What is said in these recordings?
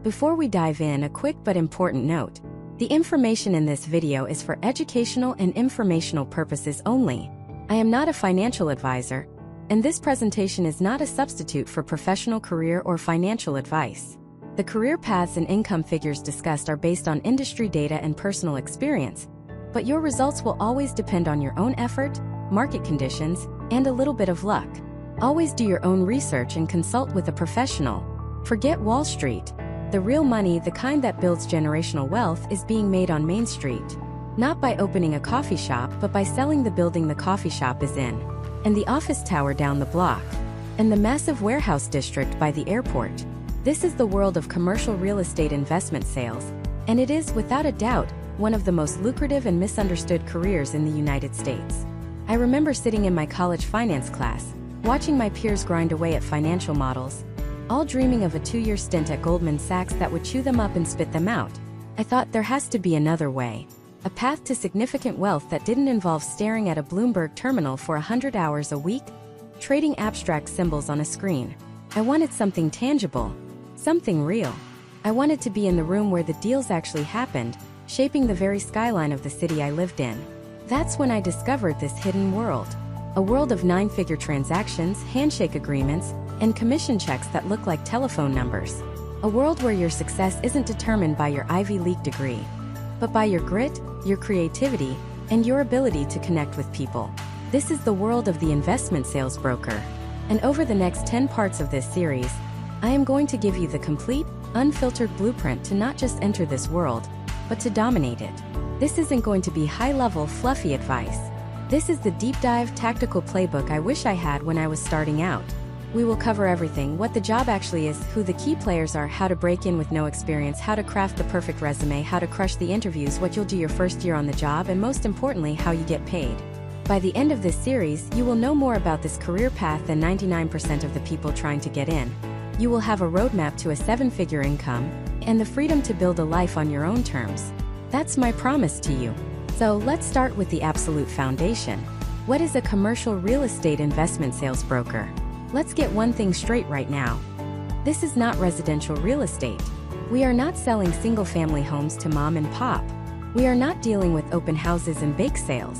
Before we dive in, a quick but important note. The information in this video is for educational and informational purposes only. I am not a financial advisor, and this presentation is not a substitute for professional career or financial advice. The career paths and income figures discussed are based on industry data and personal experience, but your results will always depend on your own effort, market conditions, and a little bit of luck. Always do your own research and consult with a professional. Forget Wall Street. The real money, the kind that builds generational wealth, is being made on Main Street. Not by opening a coffee shop, but by selling the building the coffee shop is in, and the office tower down the block, and the massive warehouse district by the airport. This is the world of commercial real estate investment sales, and it is, without a doubt, one of the most lucrative and misunderstood careers in the United States. I remember sitting in my college finance class, watching my peers grind away at financial models, all dreaming of a 2-year stint at Goldman Sachs that would chew them up and spit them out. I thought there has to be another way. A path to significant wealth that didn't involve staring at a Bloomberg terminal for 100 hours a week, trading abstract symbols on a screen. I wanted something tangible, something real. I wanted to be in the room where the deals actually happened, shaping the very skyline of the city I lived in. That's when I discovered this hidden world. A world of 9-figure transactions, handshake agreements, and commission checks that look like telephone numbers. A world where your success isn't determined by your Ivy League degree, but by your grit, your creativity, and your ability to connect with people. This is the world of the investment sales broker. And over the next 10 parts of this series, I am going to give you the complete, unfiltered blueprint to not just enter this world, but to dominate it. This isn't going to be high-level, fluffy advice. This is the deep dive tactical playbook I wish I had when I was starting out. We will cover everything: what the job actually is, who the key players are, how to break in with no experience, how to craft the perfect resume, how to crush the interviews, what you'll do your first year on the job, and most importantly, how you get paid. By the end of this series, you will know more about this career path than 99% of the people trying to get in. You will have a roadmap to a 7-figure income, and the freedom to build a life on your own terms. That's my promise to you. So let's start with the absolute foundation. What is a commercial real estate investment sales broker? Let's get one thing straight right now. This is not residential real estate. We are not selling single-family homes to mom and pop. We are not dealing with open houses and bake sales.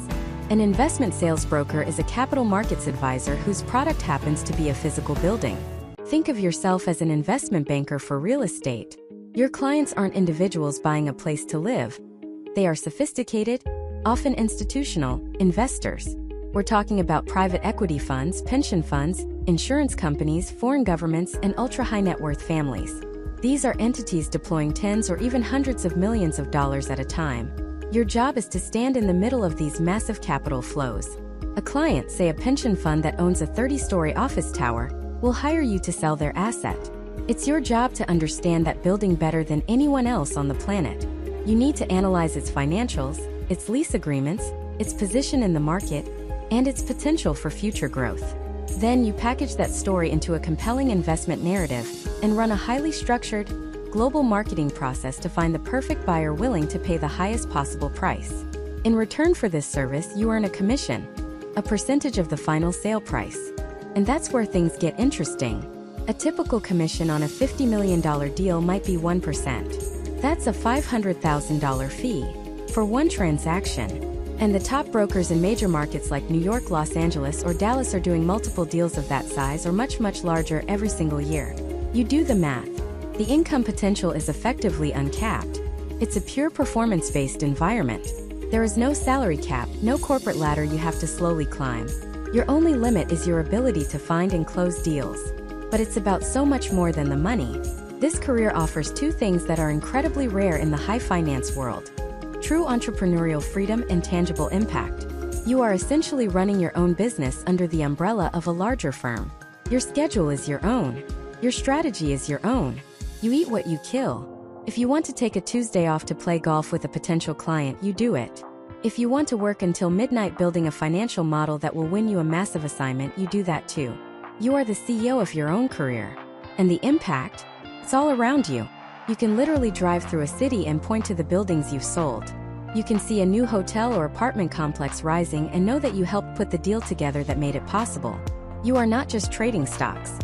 An investment sales broker is a capital markets advisor whose product happens to be a physical building. Think of yourself as an investment banker for real estate. Your clients aren't individuals buying a place to live. They are sophisticated, often institutional, investors. We're talking about private equity funds, pension funds, insurance companies, foreign governments, and ultra-high net worth families. These are entities deploying tens or even hundreds of millions of dollars at a time. Your job is to stand in the middle of these massive capital flows. A client, say a pension fund that owns a 30-story office tower, will hire you to sell their asset. It's your job to understand that building better than anyone else on the planet. You need to analyze its financials, its lease agreements, its position in the market, and its potential for future growth. Then you package that story into a compelling investment narrative and run a highly structured, global marketing process to find the perfect buyer willing to pay the highest possible price. In return for this service, you earn a commission, a percentage of the final sale price. And that's where things get interesting. A typical commission on a $50 million deal might be 1%. That's a $500,000 fee for one transaction. And the top brokers in major markets like New York, Los Angeles, or Dallas are doing multiple deals of that size or much, much larger every single year. You do the math. The income potential is effectively uncapped. It's a pure performance-based environment. There is no salary cap, no corporate ladder you have to slowly climb. Your only limit is your ability to find and close deals. But it's about so much more than the money. This career offers two things that are incredibly rare in the high finance world: true entrepreneurial freedom and tangible impact. You are essentially running your own business under the umbrella of a larger firm. Your schedule is your own. Your strategy is your own. You eat what you kill. If you want to take a Tuesday off to play golf with a potential client, you do it. If you want to work until midnight building a financial model that will win you a massive assignment, you do that too. You are the CEO of your own career. And the impact? It's all around you. You can literally drive through a city and point to the buildings you've sold. You can see a new hotel or apartment complex rising and know that you helped put the deal together that made it possible. You are not just trading stocks.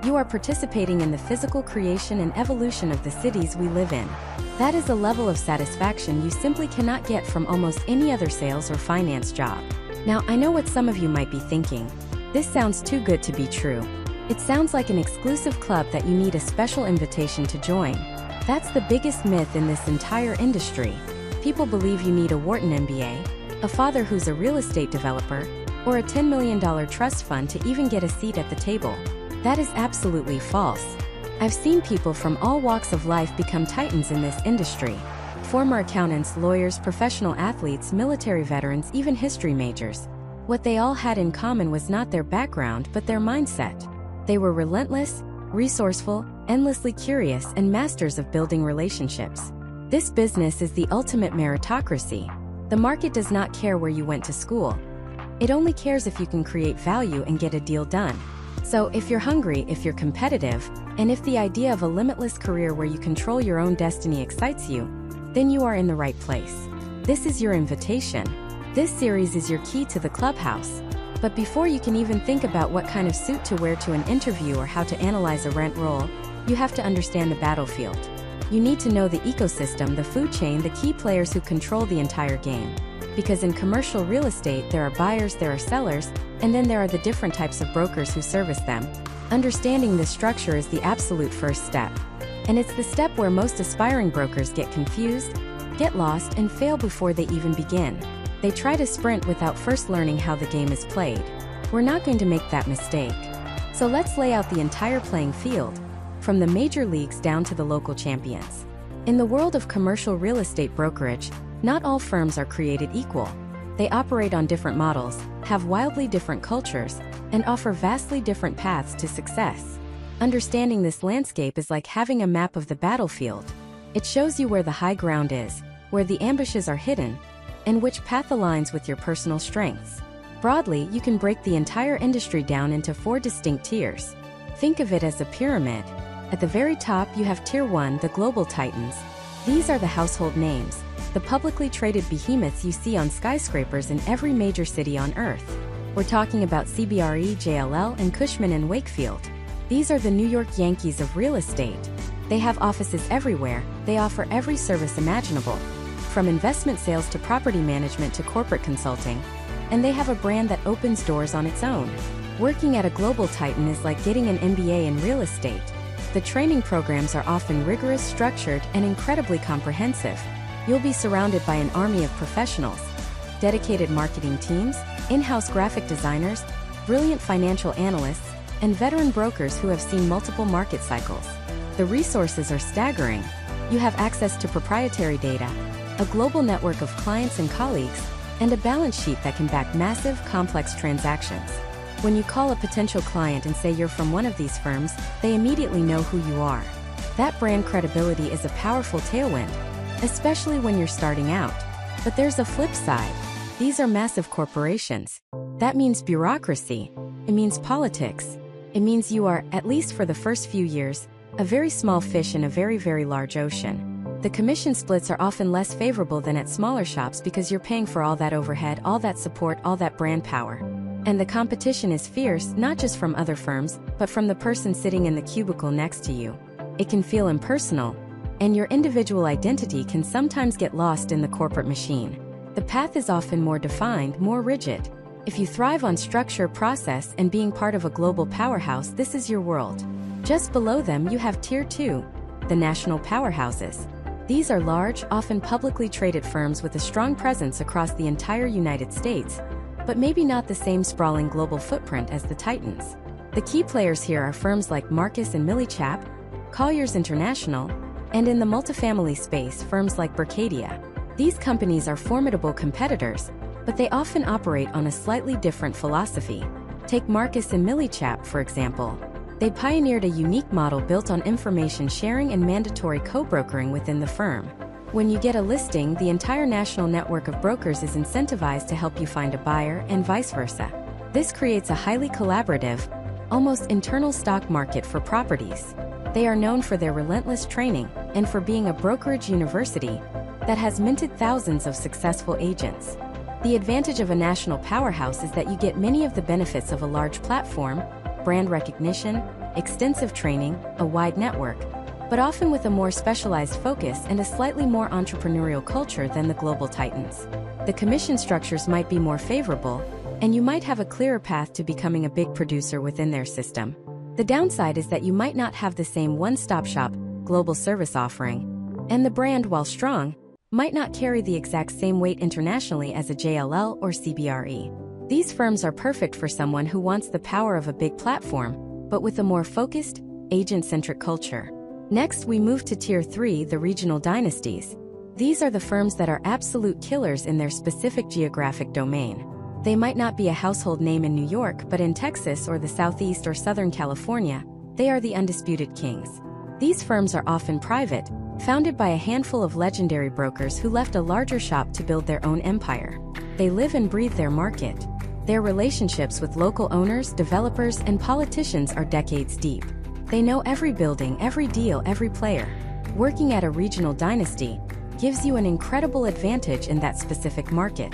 You are participating in the physical creation and evolution of the cities we live in. That is a level of satisfaction you simply cannot get from almost any other sales or finance job. Now, I know what some of you might be thinking. This sounds too good to be true. It sounds like an exclusive club that you need a special invitation to join. That's the biggest myth in this entire industry. People believe you need a Wharton MBA, a father who's a real estate developer, or a $10 million trust fund to even get a seat at the table. That is absolutely false. I've seen people from all walks of life become titans in this industry. Former accountants, lawyers, professional athletes, military veterans, even history majors. What they all had in common was not their background but their mindset. They were relentless, resourceful, endlessly curious, and masters of building relationships. This business is the ultimate meritocracy. The market does not care where you went to school. It only cares if you can create value and get a deal done. So if you're hungry, if you're competitive, and if the idea of a limitless career where you control your own destiny excites you, then you are in the right place. This is your invitation. This series is your key to the clubhouse. But before you can even think about what kind of suit to wear to an interview or how to analyze a rent roll, you have to understand the battlefield. You need to know the ecosystem, the food chain, the key players who control the entire game. Because in commercial real estate, there are buyers, there are sellers, and then there are the different types of brokers who service them. Understanding this structure is the absolute first step. And it's the step where most aspiring brokers get confused, get lost, and fail before they even begin. They try to sprint without first learning how the game is played. We're not going to make that mistake. So let's lay out the entire playing field, from the major leagues down to the local champions. In the world of commercial real estate brokerage, not all firms are created equal. They operate on different models, have wildly different cultures, and offer vastly different paths to success. Understanding this landscape is like having a map of the battlefield. It shows you where the high ground is, where the ambushes are hidden, and which path aligns with your personal strengths. Broadly, you can break the entire industry down into 4 distinct tiers. Think of it as a pyramid. At the very top, you have Tier 1, the global titans. These are the household names, the publicly traded behemoths you see on skyscrapers in every major city on Earth. We're talking about CBRE, JLL, and Cushman & Wakefield. These are the New York Yankees of real estate. They have offices everywhere. They offer every service imaginable, from investment sales to property management to corporate consulting. And they have a brand that opens doors on its own. Working at a global titan is like getting an MBA in real estate. The training programs are often rigorous, structured, and incredibly comprehensive. You'll be surrounded by an army of professionals, dedicated marketing teams, in-house graphic designers, brilliant financial analysts, and veteran brokers who have seen multiple market cycles. The resources are staggering. You have access to proprietary data, a global network of clients and colleagues, and a balance sheet that can back massive, complex transactions. When you call a potential client and say you're from one of these firms, they immediately know who you are. That brand credibility is a powerful tailwind, especially when you're starting out. But there's a flip side. These are massive corporations. That means bureaucracy. It means politics. It means you are, at least for the first few years, a very small fish in a very, very large ocean. The commission splits are often less favorable than at smaller shops because you're paying for all that overhead, all that support, all that brand power. And the competition is fierce, not just from other firms, but from the person sitting in the cubicle next to you. It can feel impersonal, and your individual identity can sometimes get lost in the corporate machine. The path is often more defined, more rigid. If you thrive on structure, process, and being part of a global powerhouse, this is your world. Just below them, you have Tier 2, the national powerhouses. These are large, often publicly traded firms with a strong presence across the entire United States, but maybe not the same sprawling global footprint as the titans. The key players here are firms like Marcus & Millichap, Colliers International, and in the multifamily space, firms like Berkadia. These companies are formidable competitors, but they often operate on a slightly different philosophy. Take Marcus & Millichap, for example. They pioneered a unique model built on information sharing and mandatory co-brokering within the firm. When you get a listing, the entire national network of brokers is incentivized to help you find a buyer, and vice versa. This creates a highly collaborative, almost internal stock market for properties. They are known for their relentless training and for being a brokerage university that has minted thousands of successful agents. The advantage of a national powerhouse is that you get many of the benefits of a large platform: brand recognition, extensive training, a wide network, but often with a more specialized focus and a slightly more entrepreneurial culture than the global titans. The commission structures might be more favorable, and you might have a clearer path to becoming a big producer within their system. The downside is that you might not have the same one-stop shop, global service offering, and the brand, while strong, might not carry the exact same weight internationally as a JLL or CBRE. These firms are perfect for someone who wants the power of a big platform, but with a more focused, agent-centric culture. Next, we move to Tier 3, the regional dynasties. These are the firms that are absolute killers in their specific geographic domain. They might not be a household name in New York, but in Texas or the Southeast or Southern California, they are the undisputed kings. These firms are often private, founded by a handful of legendary brokers who left a larger shop to build their own empire. They live and breathe their market. Their relationships with local owners, developers, and politicians are decades deep. They know every building, every deal, every player. Working at a regional dynasty gives you an incredible advantage in that specific market.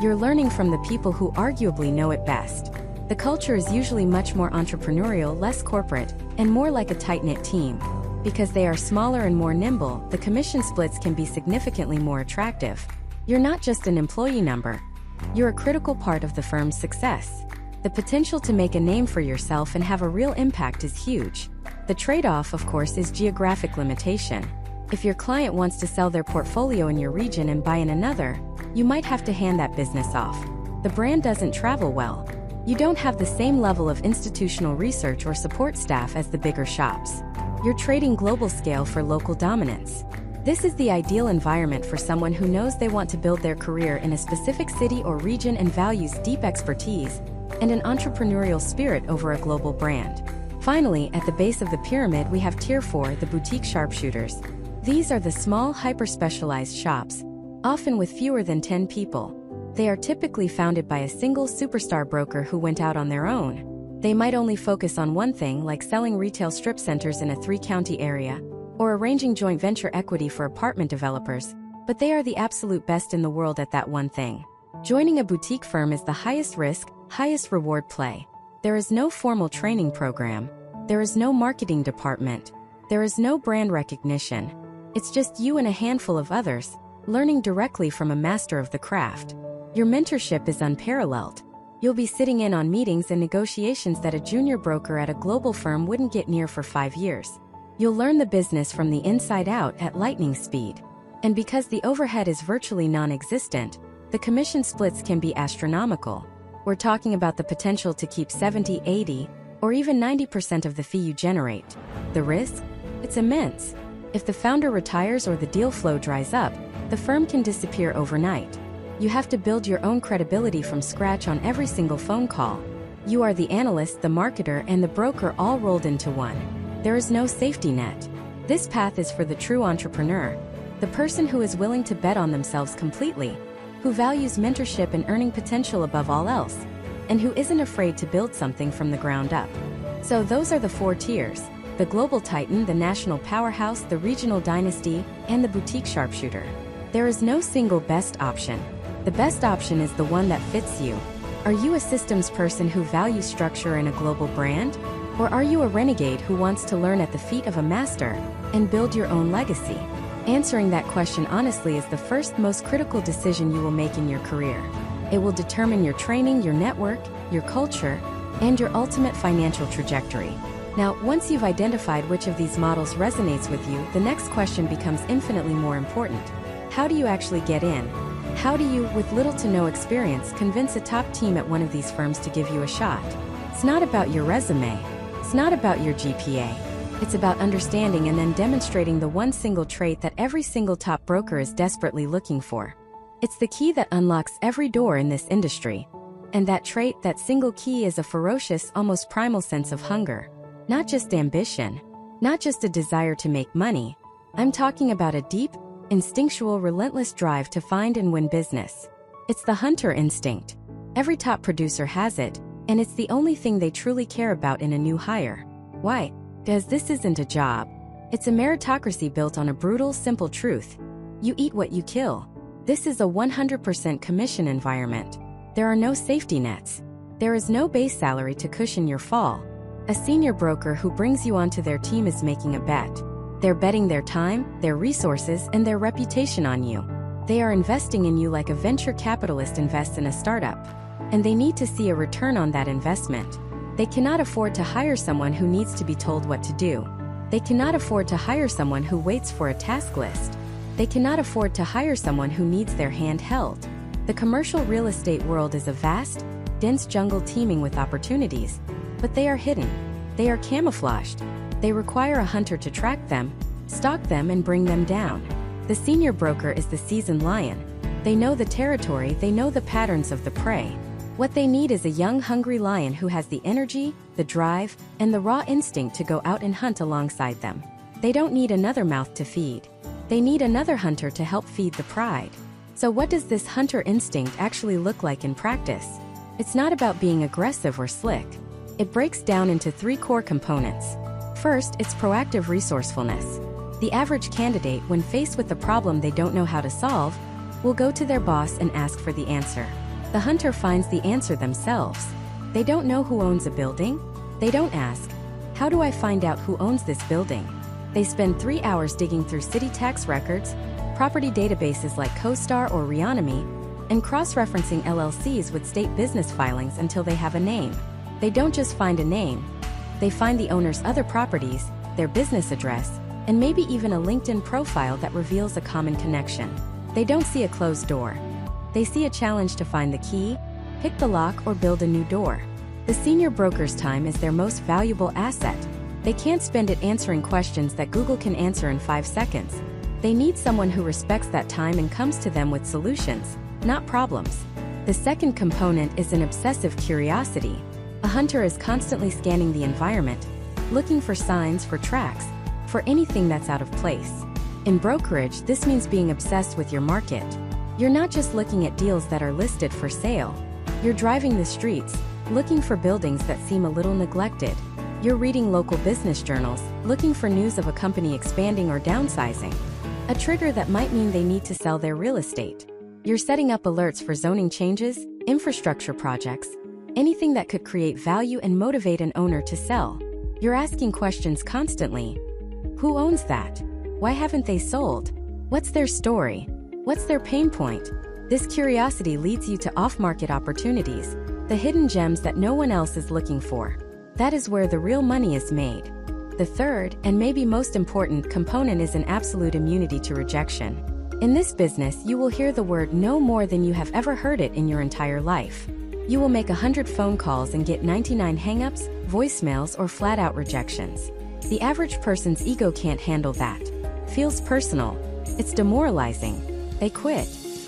You're learning from the people who arguably know it best. The culture is usually much more entrepreneurial, less corporate, and more like a tight-knit team. Because they are smaller and more nimble, the commission splits can be significantly more attractive. You're not just an employee number. You're a critical part of the firm's success. The potential to make a name for yourself and have a real impact is huge. The trade-off, of course, is geographic limitation. If your client wants to sell their portfolio in your region and buy in another, you might have to hand that business off. The brand doesn't travel well. You don't have the same level of institutional research or support staff as the bigger shops. You're trading global scale for local dominance. This is the ideal environment for someone who knows they want to build their career in a specific city or region and values deep expertise and an entrepreneurial spirit over a global brand. Finally, at the base of the pyramid, we have Tier 4, the boutique sharpshooters. These are the small, hyper-specialized shops, often with fewer than 10 people. They are typically founded by a single superstar broker who went out on their own. They might only focus on one thing, like selling retail strip centers in a 3-county area, or arranging joint venture equity for apartment developers, but they are the absolute best in the world at that one thing. Joining a boutique firm is the highest risk, highest reward play. There is no formal training program. There is no marketing department. There is no brand recognition. It's just you and a handful of others, learning directly from a master of the craft. Your mentorship is unparalleled. You'll be sitting in on meetings and negotiations that a junior broker at a global firm wouldn't get near for 5 years. You'll learn the business from the inside out at lightning speed. And because the overhead is virtually non-existent, the commission splits can be astronomical. We're talking about the potential to keep 70, 80, or even 90% of the fee you generate. The risk? It's immense. If the founder retires or the deal flow dries up, the firm can disappear overnight. You have to build your own credibility from scratch on every single phone call. You are the analyst, the marketer, and the broker all rolled into one. There is no safety net. This path is for the true entrepreneur, the person who is willing to bet on themselves completely, who values mentorship and earning potential above all else, and who isn't afraid to build something from the ground up. So those are the 4 tiers: the global titan, the national powerhouse, the regional dynasty, and the boutique sharpshooter. There is no single best option. The best option is the one that fits you. Are you a systems person who values structure in a global brand? Or are you a renegade who wants to learn at the feet of a master and build your own legacy? Answering that question honestly is the first most critical decision you will make in your career. It will determine your training, your network, your culture, and your ultimate financial trajectory. Now, once you've identified which of these models resonates with you, the next question becomes infinitely more important. How do you actually get in? How do you, with little to no experience, convince a top team at one of these firms to give you a shot? It's not about your resume. It's not about your GPA. It's about understanding and then demonstrating the one single trait that every single top broker is desperately looking for. It's the key that unlocks every door in this industry. And that trait, that single key, is a ferocious, almost primal sense of hunger. Not just ambition. Not just a desire to make money. I'm talking about a deep, instinctual, relentless drive to find and win business. It's the hunter instinct. Every top producer has it, and it's the only thing they truly care about in a new hire. Why? Because this isn't a job. It's a meritocracy built on a brutal, simple truth. You eat what you kill. This is a 100% commission environment. There are no safety nets. There is no base salary to cushion your fall. A senior broker who brings you onto their team is making a bet. They're betting their time, their resources, and their reputation on you. They are investing in you like a venture capitalist invests in a startup. And they need to see a return on that investment. They cannot afford to hire someone who needs to be told what to do. They cannot afford to hire someone who waits for a task list. They cannot afford to hire someone who needs their hand held. The commercial real estate world is a vast, dense jungle teeming with opportunities, but they are hidden. They are camouflaged. They require a hunter to track them, stalk them, and bring them down. The senior broker is the seasoned lion. They know the territory, they know the patterns of the prey. What they need is a young, hungry lion who has the energy, the drive, and the raw instinct to go out and hunt alongside them. They don't need another mouth to feed. They need another hunter to help feed the pride. So what does this hunter instinct actually look like in practice? It's not about being aggressive or slick. It breaks down into 3 core components. First, it's proactive resourcefulness. The average candidate, when faced with a problem they don't know how to solve, will go to their boss and ask for the answer. The hunter finds the answer themselves. They don't know who owns a building. They don't ask, "How do I find out who owns this building?" They spend 3 hours digging through city tax records, property databases like CoStar or Reonomy, and cross-referencing LLCs with state business filings until they have a name. They don't just find a name. They find the owner's other properties, their business address, and maybe even a LinkedIn profile that reveals a common connection. They don't see a closed door. They see a challenge to find the key, pick the lock, or build a new door. The senior broker's time is their most valuable asset. They can't spend it answering questions that Google can answer in 5 seconds. They need someone who respects that time and comes to them with solutions, not problems. The second component is an obsessive curiosity. A hunter is constantly scanning the environment, looking for signs, for tracks, for anything that's out of place. In brokerage, this means being obsessed with your market. You're not just looking at deals that are listed for sale. You're driving the streets, looking for buildings that seem a little neglected. You're reading local business journals, looking for news of a company expanding or downsizing. A trigger that might mean they need to sell their real estate. You're setting up alerts for zoning changes, infrastructure projects, anything that could create value and motivate an owner to sell. You're asking questions constantly. Who owns that? Why haven't they sold? What's their story? What's their pain point? This curiosity leads you to off-market opportunities, the hidden gems that no one else is looking for. That is where the real money is made. The third, and maybe most important, component is an absolute immunity to rejection. In this business, you will hear the word no more than you have ever heard it in your entire life. You will make 100 phone calls and get 99 hang-ups, voicemails, or flat-out rejections. The average person's ego can't handle that. Feels personal. It's demoralizing. They quit.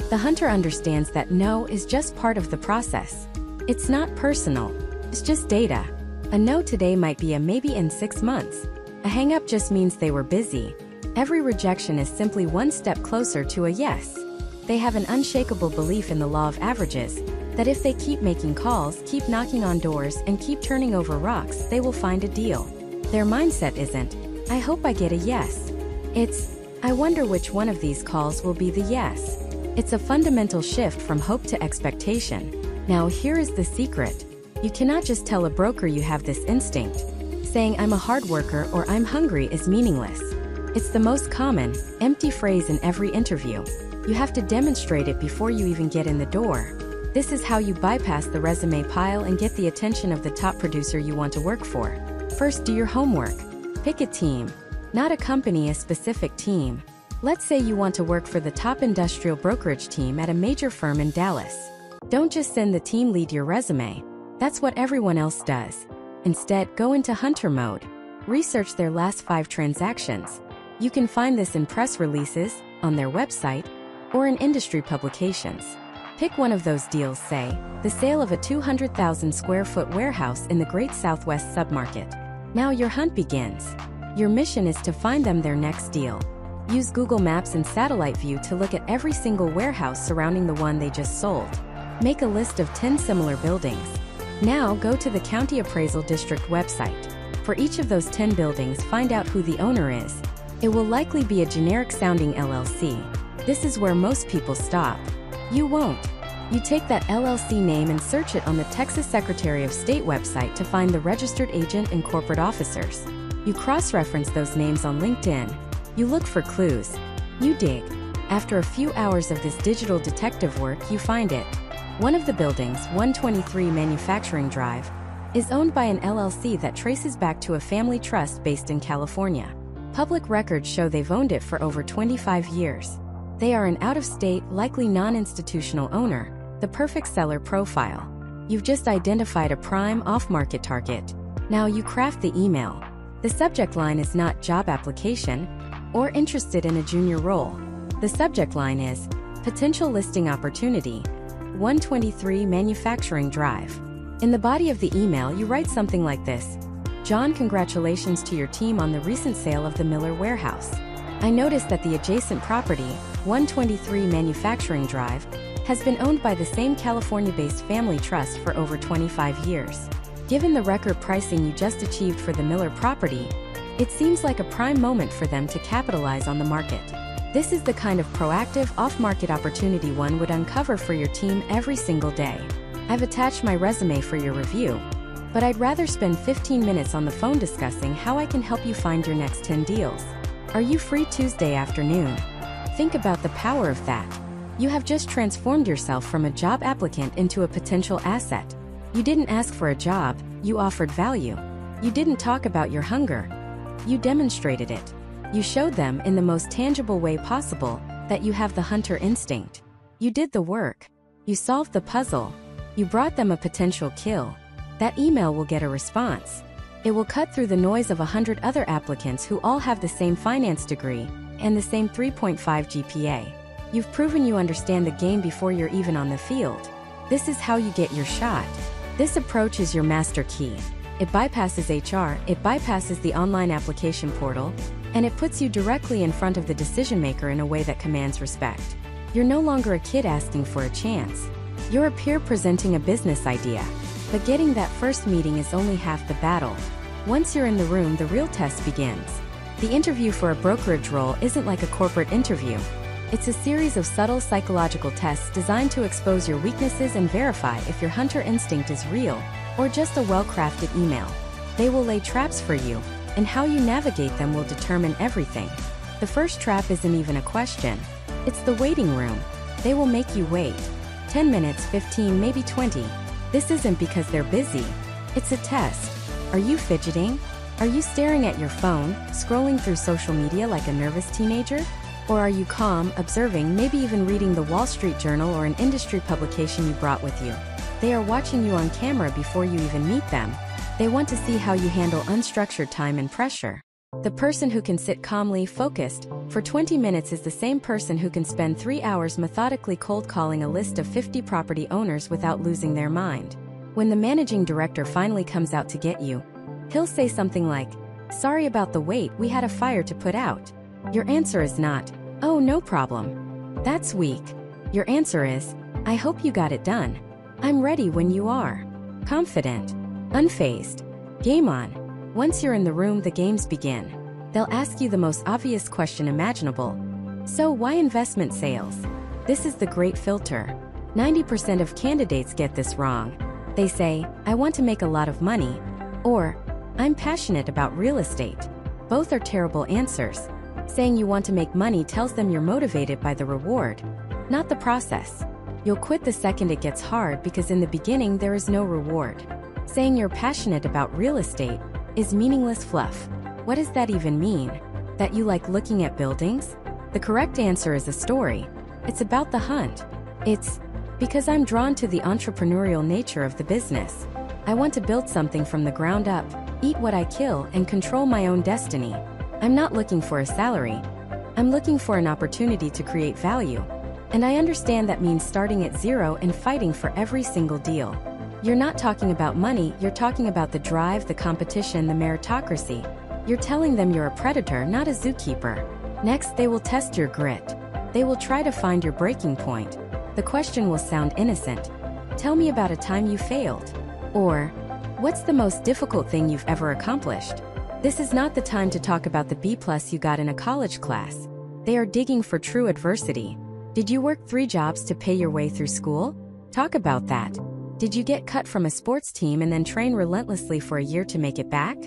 The hunter understands that no is just part of the process. It's not personal. It's just data. A no today might be a maybe in 6 months. A hang-up just means they were busy. Every rejection is simply one step closer to a yes. They have an unshakable belief in the law of averages, that if they keep making calls, keep knocking on doors, and keep turning over rocks, they will find a deal. Their mindset isn't, "I hope I get a yes." It's, "I wonder which one of these calls will be the yes." It's a fundamental shift from hope to expectation. Now here is the secret. You cannot just tell a broker you have this instinct. Saying "I'm a hard worker" or "I'm hungry" is meaningless. It's the most common, empty phrase in every interview. You have to demonstrate it before you even get in the door. This is how you bypass the resume pile and get the attention of the top producer you want to work for. First, do your homework. Pick a team. Not a company, a specific team. Let's say you want to work for the top industrial brokerage team at a major firm in Dallas. Don't just send the team lead your resume. That's what everyone else does. Instead, go into hunter mode. Research their last 5 transactions. You can find this in press releases, on their website, or in industry publications. Pick one of those deals, say, the sale of a 200,000 square foot warehouse in the Great Southwest submarket. Now your hunt begins. Your mission is to find them their next deal. Use Google Maps and satellite view to look at every single warehouse surrounding the one they just sold. Make a list of 10 similar buildings. Now go to the County Appraisal District website. For each of those 10 buildings, find out who the owner is. It will likely be a generic-sounding LLC. This is where most people stop. You won't. You take that LLC name and search it on the Texas Secretary of State website to find the registered agent and corporate officers. You cross-reference those names on LinkedIn. You look for clues. You dig. After a few hours of this digital detective work, you find it. One of the buildings, 123 Manufacturing Drive, is owned by an LLC that traces back to a family trust based in California. Public records show they've owned it for over 25 years. They are an out-of-state, likely non-institutional owner, the perfect seller profile. You've just identified a prime off-market target. Now you craft the email. The subject line is not job application or interested in a junior role. The subject line is potential listing opportunity, 123 Manufacturing Drive. In the body of the email, you write something like this: John, congratulations to your team on the recent sale of the Miller warehouse. I noticed that the adjacent property, 123 Manufacturing Drive, has been owned by the same California-based family trust for over 25 years. Given the record pricing you just achieved for the Miller property, it seems like a prime moment for them to capitalize on the market. This is the kind of proactive, off-market opportunity one would uncover for your team every single day. I've attached my resume for your review, but I'd rather spend 15 minutes on the phone discussing how I can help you find your next 10 deals. Are you free Tuesday afternoon? Think about the power of that. You have just transformed yourself from a job applicant into a potential asset. You didn't ask for a job, you offered value. You didn't talk about your hunger. You demonstrated it. You showed them in the most tangible way possible that you have the hunter instinct. You did the work. You solved the puzzle. You brought them a potential kill. That email will get a response. It will cut through the noise of 100 other applicants who all have the same finance degree and the same 3.5 GPA. You've proven you understand the game before you're even on the field. This is how you get your shot. This approach is your master key. It bypasses HR, it bypasses the online application portal, and it puts you directly in front of the decision maker in a way that commands respect. You're no longer a kid asking for a chance. You're a peer presenting a business idea. But getting that first meeting is only half the battle. Once you're in the room, the real test begins. The interview for a brokerage role isn't like a corporate interview. It's a series of subtle psychological tests designed to expose your weaknesses and verify if your hunter instinct is real or just a well-crafted email. They will lay traps for you, and how you navigate them will determine everything. The first trap isn't even a question. It's the waiting room. They will make you wait. 10 minutes, 15, maybe 20. This isn't because they're busy. It's a test. Are you fidgeting? Are you staring at your phone, scrolling through social media like a nervous teenager? Or are you calm, observing, maybe even reading the Wall Street Journal or an industry publication you brought with you? They are watching you on camera before you even meet them. They want to see how you handle unstructured time and pressure. The person who can sit calmly, focused, for 20 minutes is the same person who can spend 3 hours methodically cold calling a list of 50 property owners without losing their mind. When the managing director finally comes out to get you, he'll say something like, "Sorry about the wait, we had a fire to put out." Your answer is not, "Oh, no problem." That's weak. Your answer is, "I hope you got it done. I'm ready when you are." Confident. Unfazed. Game on. Once you're in the room, the games begin. They'll ask you the most obvious question imaginable. So why investment sales? This is the great filter. 90% of candidates get this wrong. They say, "I want to make a lot of money," or "I'm passionate about real estate." Both are terrible answers. Saying you want to make money tells them you're motivated by the reward, not the process. You'll quit the second it gets hard because in the beginning there is no reward. Saying you're passionate about real estate is meaningless fluff. What does that even mean? That you like looking at buildings? The correct answer is a story. It's about the hunt. It's because I'm drawn to the entrepreneurial nature of the business. I want to build something from the ground up, eat what I kill, and control my own destiny. I'm not looking for a salary. I'm looking for an opportunity to create value. And I understand that means starting at zero and fighting for every single deal. You're not talking about money, you're talking about the drive, the competition, the meritocracy. You're telling them you're a predator, not a zookeeper. Next, they will test your grit. They will try to find your breaking point. The question will sound innocent. Tell me about a time you failed. Or, what's the most difficult thing you've ever accomplished? This is not the time to talk about the B+ you got in a college class. They are digging for true adversity. Did you work 3 jobs to pay your way through school? Talk about that. Did you get cut from a sports team and then train relentlessly for a year to make it back?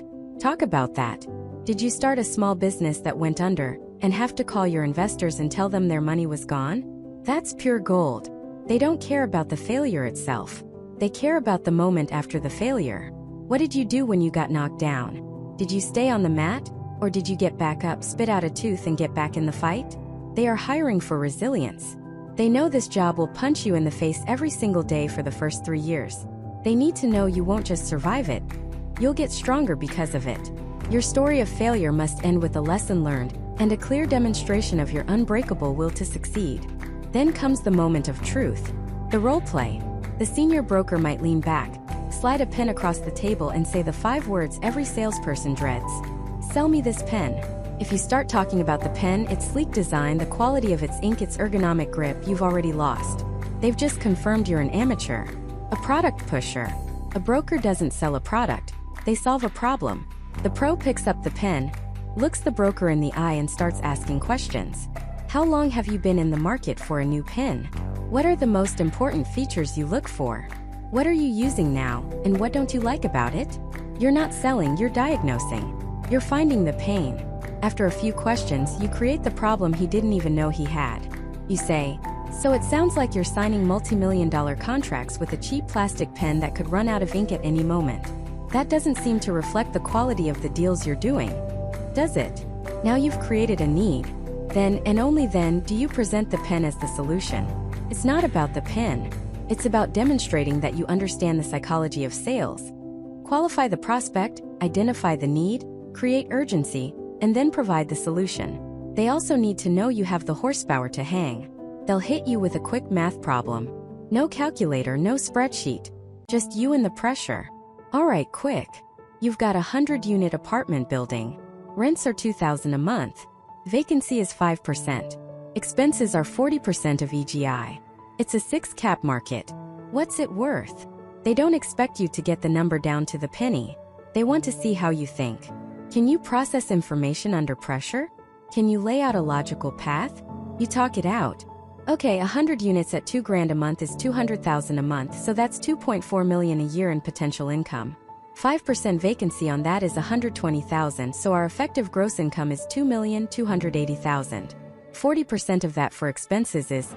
Talk about that. Did you start a small business that went under and have to call your investors and tell them their money was gone? That's pure gold. They don't care about the failure itself. They care about the moment after the failure. What did you do when you got knocked down? Did you stay on the mat? Or did you get back up, spit out a tooth, and get back in the fight? They are hiring for resilience. They know this job will punch you in the face every single day for the first 3 years. They need to know you won't just survive it. You'll get stronger because of it. Your story of failure must end with a lesson learned and a clear demonstration of your unbreakable will to succeed. Then comes the moment of truth. The role play. The senior broker might lean back, slide a pen across the table and say the 5 words every salesperson dreads. Sell me this pen. If you start talking about the pen, its sleek design, the quality of its ink, its ergonomic grip, you've already lost. They've just confirmed you're an amateur. A product pusher. A broker doesn't sell a product. They solve a problem. The pro picks up the pen, looks the broker in the eye and starts asking questions. How long have you been in the market for a new pen? What are the most important features you look for? What are you using now, and what don't you like about it? You're not selling, you're diagnosing. You're finding the pain. After a few questions, you create the problem he didn't even know he had. You say, so it sounds like you're signing multi-million-dollar contracts with a cheap plastic pen that could run out of ink at any moment. That doesn't seem to reflect the quality of the deals you're doing, does it? Now you've created a need. Then, and only then, do you present the pen as the solution. It's not about the pen. It's about demonstrating that you understand the psychology of sales. Qualify the prospect, identify the need, create urgency, and then provide the solution. They also need to know you have the horsepower to hang. They'll hit you with a quick math problem. No calculator, no spreadsheet. Just you and the pressure. All right, quick. You've got a 100-unit apartment building. Rents are $2,000 a month. Vacancy is 5%. Expenses are 40% of EGI. It's a 6 cap market. What's it worth? They don't expect you to get the number down to the penny. They want to see how you think. Can you process information under pressure? Can you lay out a logical path? You talk it out. Okay, 100 units at $2,000 a month is $200,000 a month, so that's $2.4 million a year in potential income. 5% vacancy on that is $120,000, so our effective gross income is $2,280,000. 40% of that for expenses is,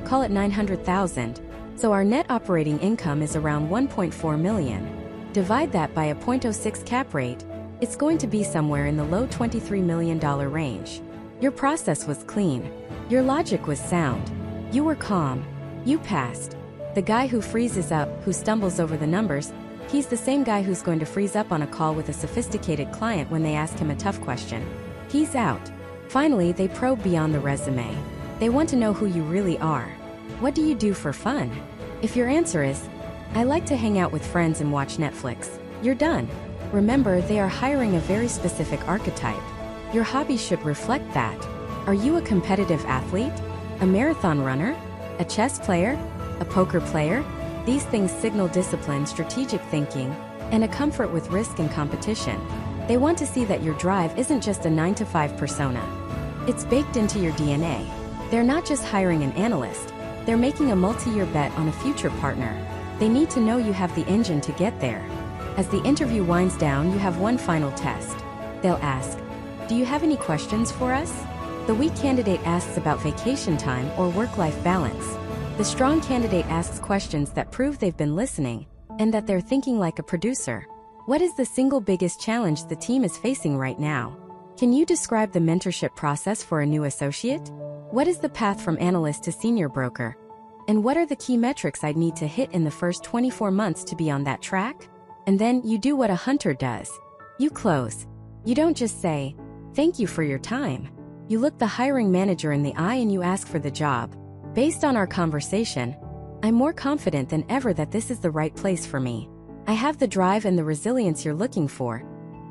call it $900,000, so our net operating income is around $1.4 million. Divide that by a 0.06 cap rate, it's going to be somewhere in the low $23 million range. Your process was clean. Your logic was sound. You were calm. You passed. The guy who freezes up, who stumbles over the numbers, he's the same guy who's going to freeze up on a call with a sophisticated client when they ask him a tough question. He's out. Finally, they probe beyond the resume. They want to know who you really are. What do you do for fun? If your answer is, I like to hang out with friends and watch Netflix, you're done. Remember, they are hiring a very specific archetype. Your hobby should reflect that. Are you a competitive athlete? A marathon runner? A chess player? A poker player? These things signal discipline, strategic thinking, and a comfort with risk and competition. They want to see that your drive isn't just a 9-to-5 persona. It's baked into your DNA. They're not just hiring an analyst. They're making a multi-year bet on a future partner. They need to know you have the engine to get there. As the interview winds down, you have one final test. They'll ask, do you have any questions for us? The weak candidate asks about vacation time or work-life balance. The strong candidate asks questions that prove they've been listening and that they're thinking like a producer. What is the single biggest challenge the team is facing right now? Can you describe the mentorship process for a new associate? What is the path from analyst to senior broker? And what are the key metrics I'd need to hit in the first 24 months to be on that track? And then you do what a hunter does. You close. You don't just say, thank you for your time. You look the hiring manager in the eye and you ask for the job. Based on our conversation, I'm more confident than ever that this is the right place for me. I have the drive and the resilience you're looking for,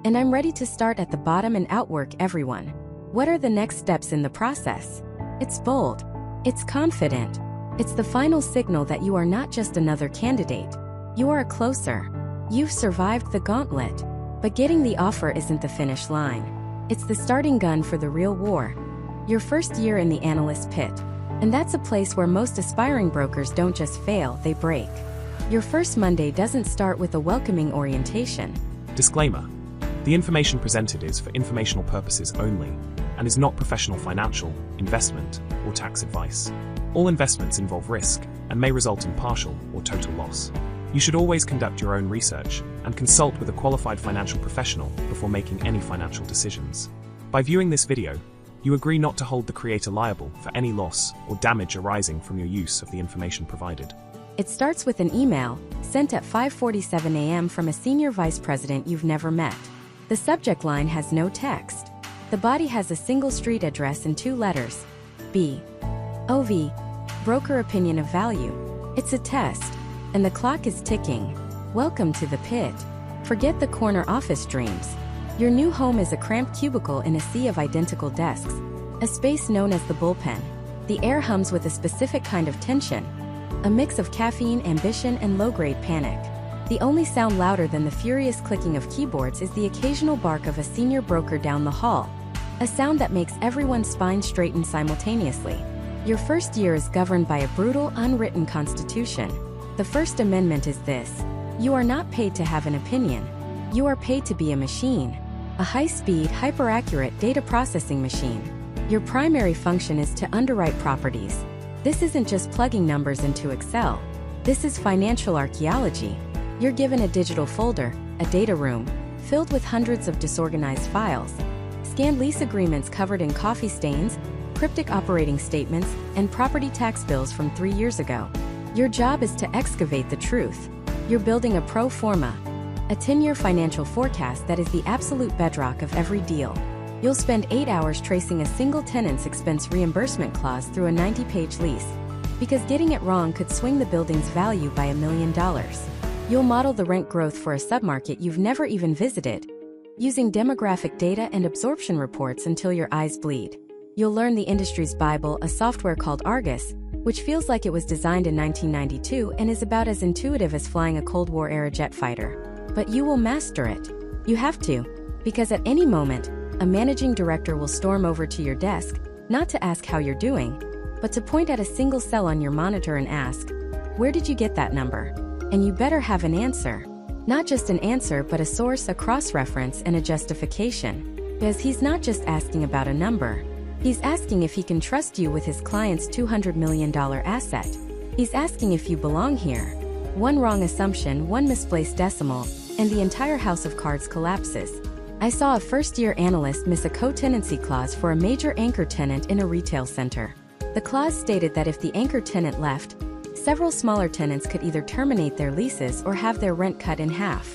and I'm ready to start at the bottom and outwork everyone. What are the next steps in the process? It's bold. It's confident. It's the final signal that you are not just another candidate. You are a closer. You've survived the gauntlet. But getting the offer isn't the finish line. It's the starting gun for the real war. Your first year in the analyst pit. And that's a place where most aspiring brokers don't just fail, they break. Your first Monday doesn't start with a welcoming orientation. Disclaimer: the information presented is for informational purposes only and is not professional financial, investment, or tax advice. All investments involve risk and may result in partial or total loss. You should always conduct your own research and consult with a qualified financial professional before making any financial decisions. By viewing this video, you agree not to hold the creator liable for any loss or damage arising from your use of the information provided. It starts with an email sent at 5:47 a.m. from a senior vice president you've never met. The subject line has no text. The body has a single street address and 2 letters. B. OV. Broker opinion of value. It's a test. And the clock is ticking. Welcome to the pit. Forget the corner office dreams. Your new home is a cramped cubicle in a sea of identical desks. A space known as the bullpen. The air hums with a specific kind of tension. A mix of caffeine, ambition, and low-grade panic. The only sound louder than the furious clicking of keyboards is the occasional bark of a senior broker down the hall. A sound that makes everyone's spine straighten simultaneously. Your first year is governed by a brutal, unwritten constitution. The First Amendment is this: you are not paid to have an opinion. You are paid to be a machine. A high-speed, hyper-accurate data processing machine. Your primary function is to underwrite properties. This isn't just plugging numbers into Excel. This is financial archaeology. You're given a digital folder, a data room, filled with hundreds of disorganized files. Scanned lease agreements covered in coffee stains, cryptic operating statements, and property tax bills from 3 years ago. Your job is to excavate the truth. You're building a pro forma, a 10-year financial forecast that is the absolute bedrock of every deal. You'll spend 8 hours tracing a single tenant's expense reimbursement clause through a 90-page lease, because getting it wrong could swing the building's value by $1 million. You'll model the rent growth for a submarket you've never even visited, using demographic data and absorption reports until your eyes bleed. You'll learn the industry's Bible, a software called Argus, which feels like it was designed in 1992 and is about as intuitive as flying a Cold War-era jet fighter. But you will master it. You have to, because at any moment, a managing director will storm over to your desk, not to ask how you're doing, but to point at a single cell on your monitor and ask, "Where did you get that number?" And you better have an answer. Not just an answer, but a source, a cross-reference, and a justification. Because he's not just asking about a number. He's asking if he can trust you with his client's $200 million asset. He's asking if you belong here. One wrong assumption, one misplaced decimal, and the entire house of cards collapses. I saw a first-year analyst miss a co-tenancy clause for a major anchor tenant in a retail center. The clause stated that if the anchor tenant left, several smaller tenants could either terminate their leases or have their rent cut in half.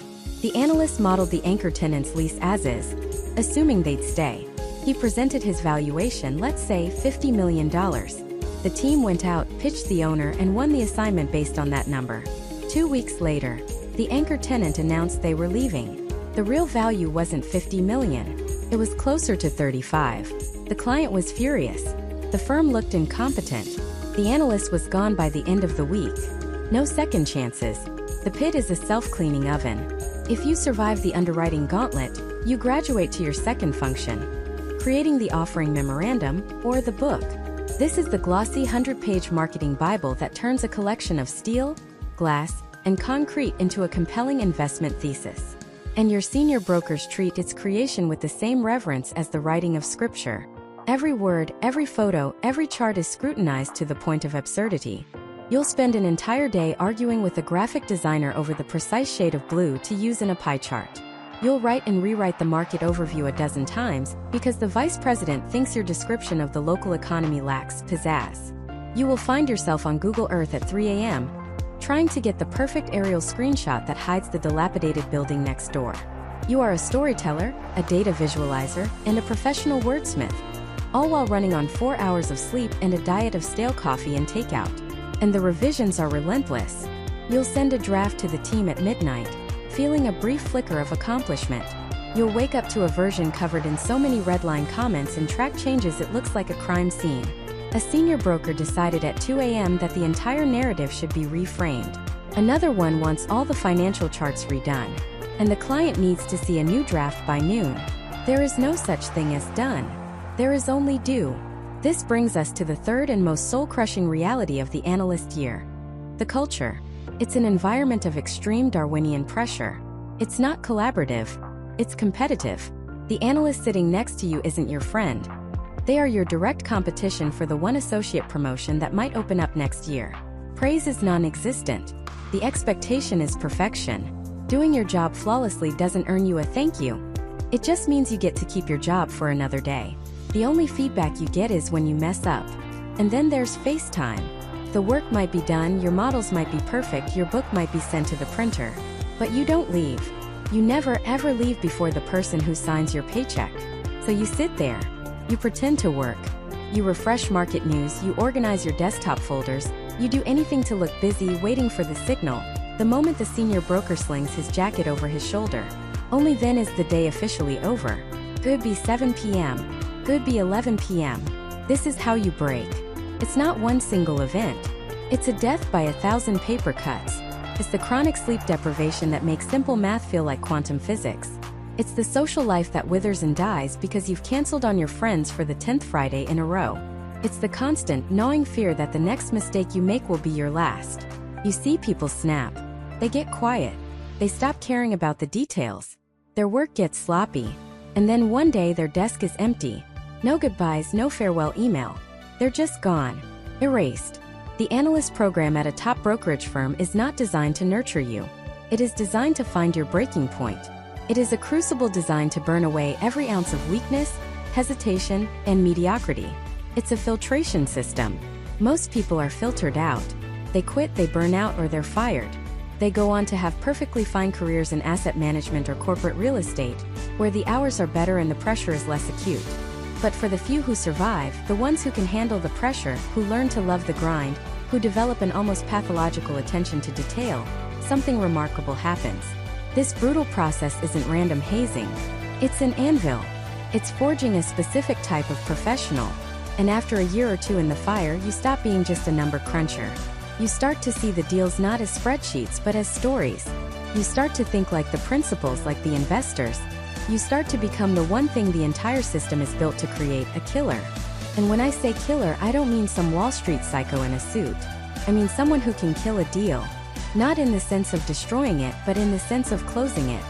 The analyst modeled the anchor tenant's lease as is, assuming they'd stay. He presented his valuation, let's say $50 million. The team went out, pitched the owner, and won the assignment based on that number. 2 weeks later, the anchor tenant announced they were leaving. The real value wasn't $50 million. It was closer to 35. The client was furious. The firm looked incompetent. The analyst was gone by the end of the week. No second chances. The pit is a self-cleaning oven. If you survive the underwriting gauntlet, you graduate to your second function: creating the offering memorandum, or the book. This is the glossy 100-page marketing Bible that turns a collection of steel, glass, and concrete into a compelling investment thesis. And your senior brokers treat its creation with the same reverence as the writing of scripture. Every word, every photo, every chart is scrutinized to the point of absurdity. You'll spend an entire day arguing with a graphic designer over the precise shade of blue to use in a pie chart. You'll write and rewrite the market overview a dozen times because the vice president thinks your description of the local economy lacks pizzazz. You will find yourself on Google Earth at 3 a.m., trying to get the perfect aerial screenshot that hides the dilapidated building next door. You are a storyteller, a data visualizer, and a professional wordsmith, all while running on 4 hours of sleep and a diet of stale coffee and takeout. And the revisions are relentless. You'll send a draft to the team at midnight, feeling a brief flicker of accomplishment. You'll wake up to a version covered in so many redline comments and track changes it looks like a crime scene. A senior broker decided at 2 a.m. that the entire narrative should be reframed. Another one wants all the financial charts redone. And the client needs to see a new draft by noon. There is no such thing as done. There is only due. This brings us to the third and most soul-crushing reality of the analyst year. The culture. It's an environment of extreme Darwinian pressure. It's not collaborative, it's competitive. The analyst sitting next to you isn't your friend. They are your direct competition for the one associate promotion that might open up next year. Praise is non-existent. The expectation is perfection. Doing your job flawlessly doesn't earn you a thank you. It just means you get to keep your job for another day. The only feedback you get is when you mess up. And then there's FaceTime. The work might be done, your models might be perfect, your book might be sent to the printer. But you don't leave. You never ever leave before the person who signs your paycheck. So you sit there. You pretend to work. You refresh market news, you organize your desktop folders, you do anything to look busy waiting for the signal, the moment the senior broker slings his jacket over his shoulder. Only then is the day officially over. Could be 7 p.m. Could be 11 p.m. This is how you break. It's not one single event. It's a death by 1,000 paper cuts. It's the chronic sleep deprivation that makes simple math feel like quantum physics. It's the social life that withers and dies because you've canceled on your friends for the 10th Friday in a row. It's the constant, gnawing fear that the next mistake you make will be your last. You see people snap. They get quiet. They stop caring about the details. Their work gets sloppy. And then one day their desk is empty. No goodbyes, no farewell email. They're just gone. Erased. The analyst program at a top brokerage firm is not designed to nurture you. It is designed to find your breaking point. It is a crucible designed to burn away every ounce of weakness, hesitation, and mediocrity. It's a filtration system. Most people are filtered out. They quit, they burn out, or they're fired. They go on to have perfectly fine careers in asset management or corporate real estate, where the hours are better and the pressure is less acute. But for the few who survive, the ones who can handle the pressure, who learn to love the grind, who develop an almost pathological attention to detail, something remarkable happens. This brutal process isn't random hazing. It's an anvil. It's forging a specific type of professional. And after a year or two in the fire, you stop being just a number cruncher. You start to see the deals not as spreadsheets but as stories. You start to think like the principals, like the investors. You start to become the one thing the entire system is built to create, a killer. And when I say killer, I don't mean some Wall Street psycho in a suit. I mean someone who can kill a deal. Not in the sense of destroying it, but in the sense of closing it,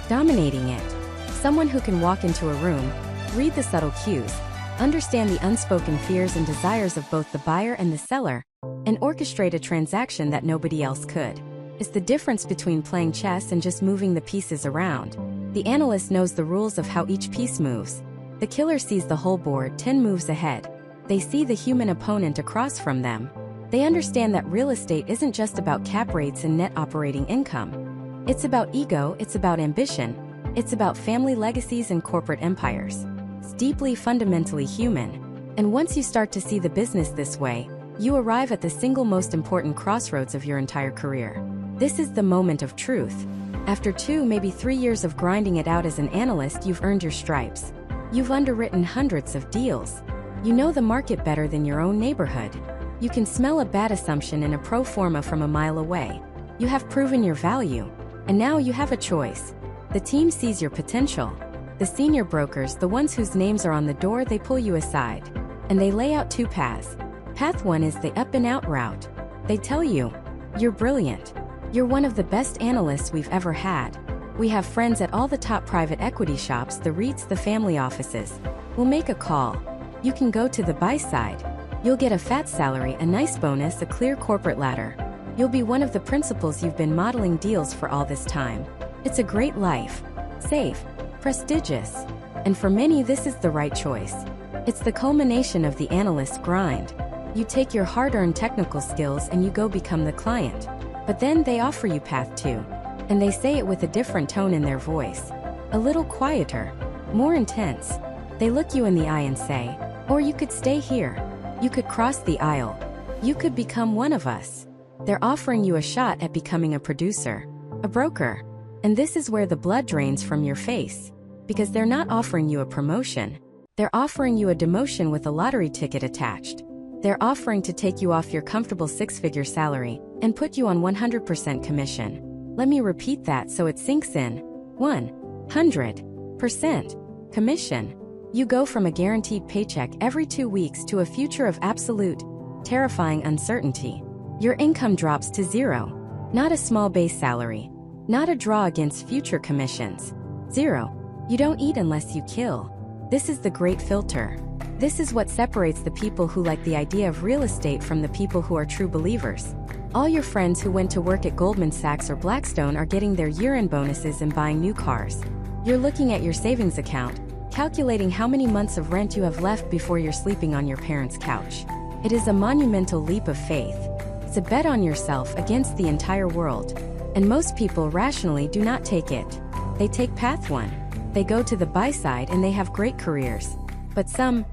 dominating it. Someone who can walk into a room, read the subtle cues, understand the unspoken fears and desires of both the buyer and the seller, and orchestrate a transaction that nobody else could. It's the difference between playing chess and just moving the pieces around. The analyst knows the rules of how each piece moves. The killer sees the whole board 10 moves ahead. They see the human opponent across from them. They understand that real estate isn't just about cap rates and net operating income. It's about ego, it's about ambition, it's about family legacies and corporate empires. It's deeply, fundamentally human. And once you start to see the business this way, you arrive at the single most important crossroads of your entire career. This is the moment of truth. After 2, maybe 3 years of grinding it out as an analyst, you've earned your stripes. You've underwritten hundreds of deals. You know the market better than your own neighborhood. You can smell a bad assumption in a pro forma from a mile away. You have proven your value. And now you have a choice. The team sees your potential. The senior brokers, the ones whose names are on the door, they pull you aside. And they lay out 2 paths. Path 1 is the up and out route. They tell you, you're brilliant. You're one of the best analysts we've ever had. We have friends at all the top private equity shops, the REITs, the family offices. We'll make a call. You can go to the buy side. You'll get a fat salary, a nice bonus, a clear corporate ladder. You'll be one of the principals you've been modeling deals for all this time. It's a great life. Safe. Prestigious. And for many, this is the right choice. It's the culmination of the analyst's grind. You take your hard-earned technical skills and you go become the client. But then they offer you path 2. And they say it with a different tone in their voice. A little quieter. More intense. They look you in the eye and say, or you could stay here. You could cross the aisle. You could become one of us. They're offering you a shot at becoming a producer, a broker. And this is where the blood drains from your face. Because they're not offering you a promotion. They're offering you a demotion with a lottery ticket attached. They're offering to take you off your comfortable 6-figure salary and put you on 100% commission. Let me repeat that so it sinks in. 100% commission. You go from a guaranteed paycheck every 2 weeks to a future of absolute, terrifying uncertainty. Your income drops to zero. Not a small base salary. Not a draw against future commissions. Zero. You don't eat unless you kill. This is the great filter. This is what separates the people who like the idea of real estate from the people who are true believers. All your friends who went to work at Goldman Sachs or Blackstone are getting their year-end bonuses and buying new cars. You're looking at your savings account, calculating how many months of rent you have left before you're sleeping on your parents' couch. It is a monumental leap of faith. It's a bet on yourself against the entire world. And most people rationally do not take it. They take path one. They go to the buy side and they have great careers. But some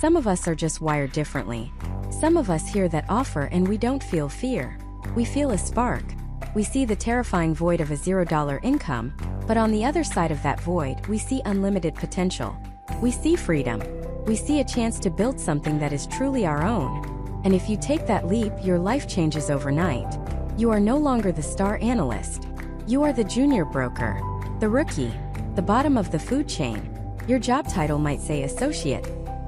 of us are just wired differently. Some of us hear that offer and we don't feel fear. We feel a spark. We see the terrifying void of a $0 income, but on the other side of that void, we see unlimited potential. We see freedom. We see a chance to build something that is truly our own. And if you take that leap, your life changes overnight. You are no longer the star analyst. You are the junior broker, the rookie, the bottom of the food chain. Your job title might say associate,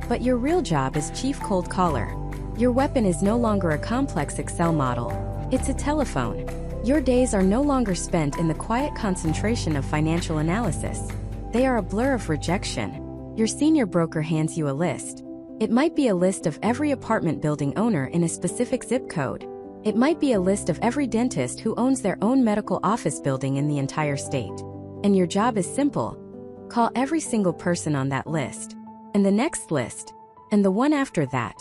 but your real job is chief cold caller. Your weapon is no longer a complex Excel model. It's a telephone. Your days are no longer spent in the quiet concentration of financial analysis. They are a blur of rejection. Your senior broker hands you a list. It might be a list of every apartment building owner in a specific zip code. It might be a list of every dentist who owns their own medical office building in the entire state. And your job is simple. Call every single person on that list. And the next list. And the one after that.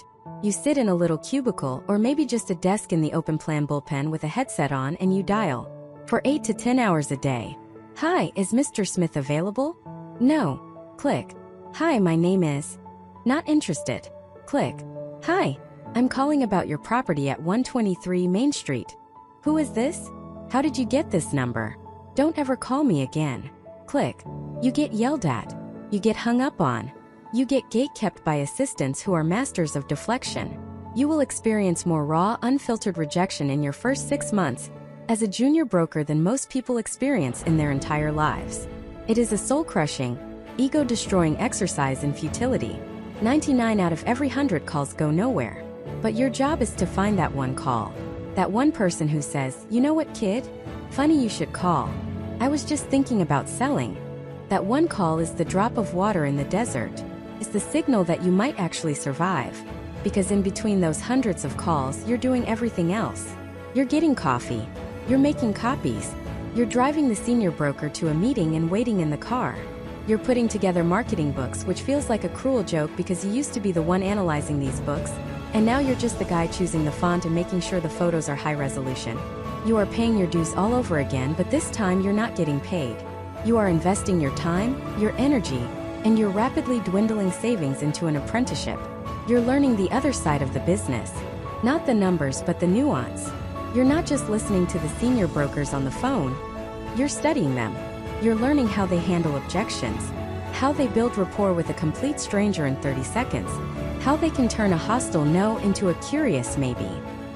You sit in a little cubicle or maybe just a desk in the open plan bullpen with a headset on and you dial. For 8 to 10 hours a day. Hi, is Mr. Smith available? No. Click. Hi, my name is. Not interested. Click. Hi, I'm calling about your property at 123 Main Street. Who is this? How did you get this number? Don't ever call me again. Click. You get yelled at. You get hung up on. You get gatekept by assistants who are masters of deflection. You will experience more raw, unfiltered rejection in your first 6 months as a junior broker than most people experience in their entire lives. It is a soul-crushing, ego-destroying exercise in futility. 99 out of every 100 calls go nowhere. But your job is to find that one call. That one person who says, you know what, kid? Funny you should call. I was just thinking about selling. That one call is the drop of water in the desert. Is the signal that you might actually survive. Because in between those hundreds of calls, you're doing everything else. You're getting coffee. You're making copies. You're driving the senior broker to a meeting and waiting in the car. You're putting together marketing books, which feels like a cruel joke because you used to be the one analyzing these books, and now you're just the guy choosing the font and making sure the photos are high resolution. You are paying your dues all over again, but this time you're not getting paid. You are investing your time, your energy, and your rapidly dwindling savings into an apprenticeship. You're learning the other side of the business. Not the numbers, but the nuance. You're not just listening to the senior brokers on the phone. You're studying them. You're learning how they handle objections, how they build rapport with a complete stranger in 30 seconds, how they can turn a hostile no into a curious maybe,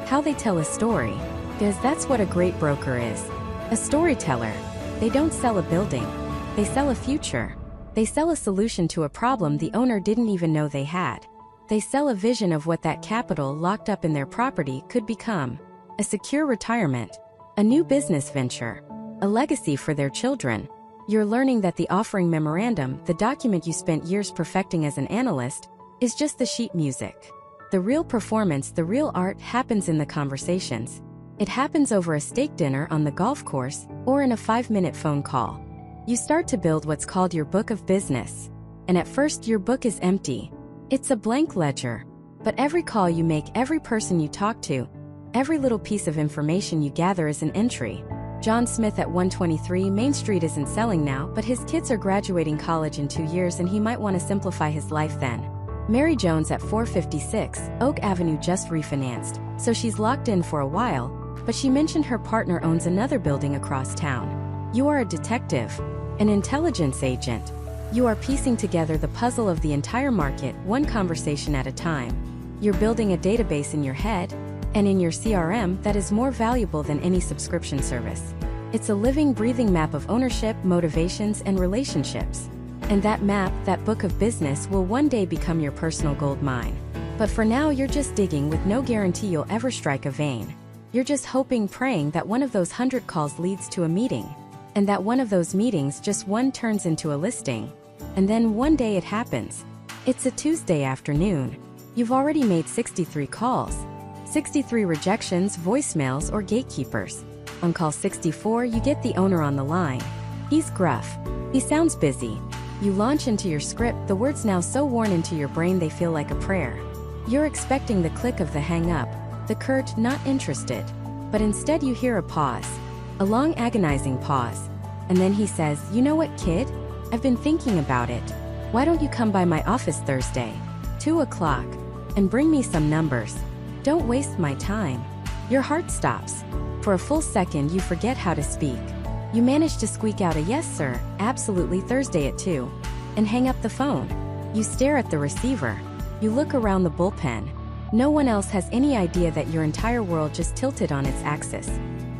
how they tell a story. Because that's what a great broker is. A storyteller. They don't sell a building. They sell a future. They sell a solution to a problem the owner didn't even know they had. They sell a vision of what that capital locked up in their property could become. A secure retirement. A new business venture. A legacy for their children. You're learning that the offering memorandum, the document you spent years perfecting as an analyst, is just the sheet music. The real performance, the real art happens in the conversations. It happens over a steak dinner on the golf course or in a 5-minute phone call. You start to build what's called your book of business. And at first your book is empty. It's a blank ledger. But every call you make, every person you talk to, every little piece of information you gather is an entry. John Smith at 123 Main Street isn't selling now, but his kids are graduating college in 2 years and he might want to simplify his life then. Mary Jones at 456 Oak Avenue just refinanced, so she's locked in for a while, but she mentioned her partner owns another building across town. You are a detective, an intelligence agent. You are piecing together the puzzle of the entire market, one conversation at a time. You're building a database in your head and in your CRM that is more valuable than any subscription service. It's a living, breathing map of ownership, motivations, and relationships. And that map, that book of business, will one day become your personal gold mine. But for now, you're just digging with no guarantee you'll ever strike a vein. You're just hoping, praying that one of those 100 calls leads to a meeting. And that one of those meetings, just one, turns into a listing. And then one day it happens. It's a Tuesday afternoon. You've already made 63 calls. 63 rejections, voicemails, or gatekeepers. On call 64, you get the owner on the line. He's gruff. He sounds busy. You launch into your script, the words now so worn into your brain they feel like a prayer. You're expecting the click of the hang up, the curt "not interested." But instead you hear a pause. A long agonizing pause. And then he says, "You know what, kid? I've been thinking about it. Why don't you come by my office Thursday, 2 o'clock, and bring me some numbers? Don't waste my time." Your heart stops. For a full second you forget how to speak. You manage to squeak out a "Yes sir, absolutely, Thursday at 2, and hang up the phone. You stare at the receiver. You look around the bullpen. No one else has any idea that your entire world just tilted on its axis.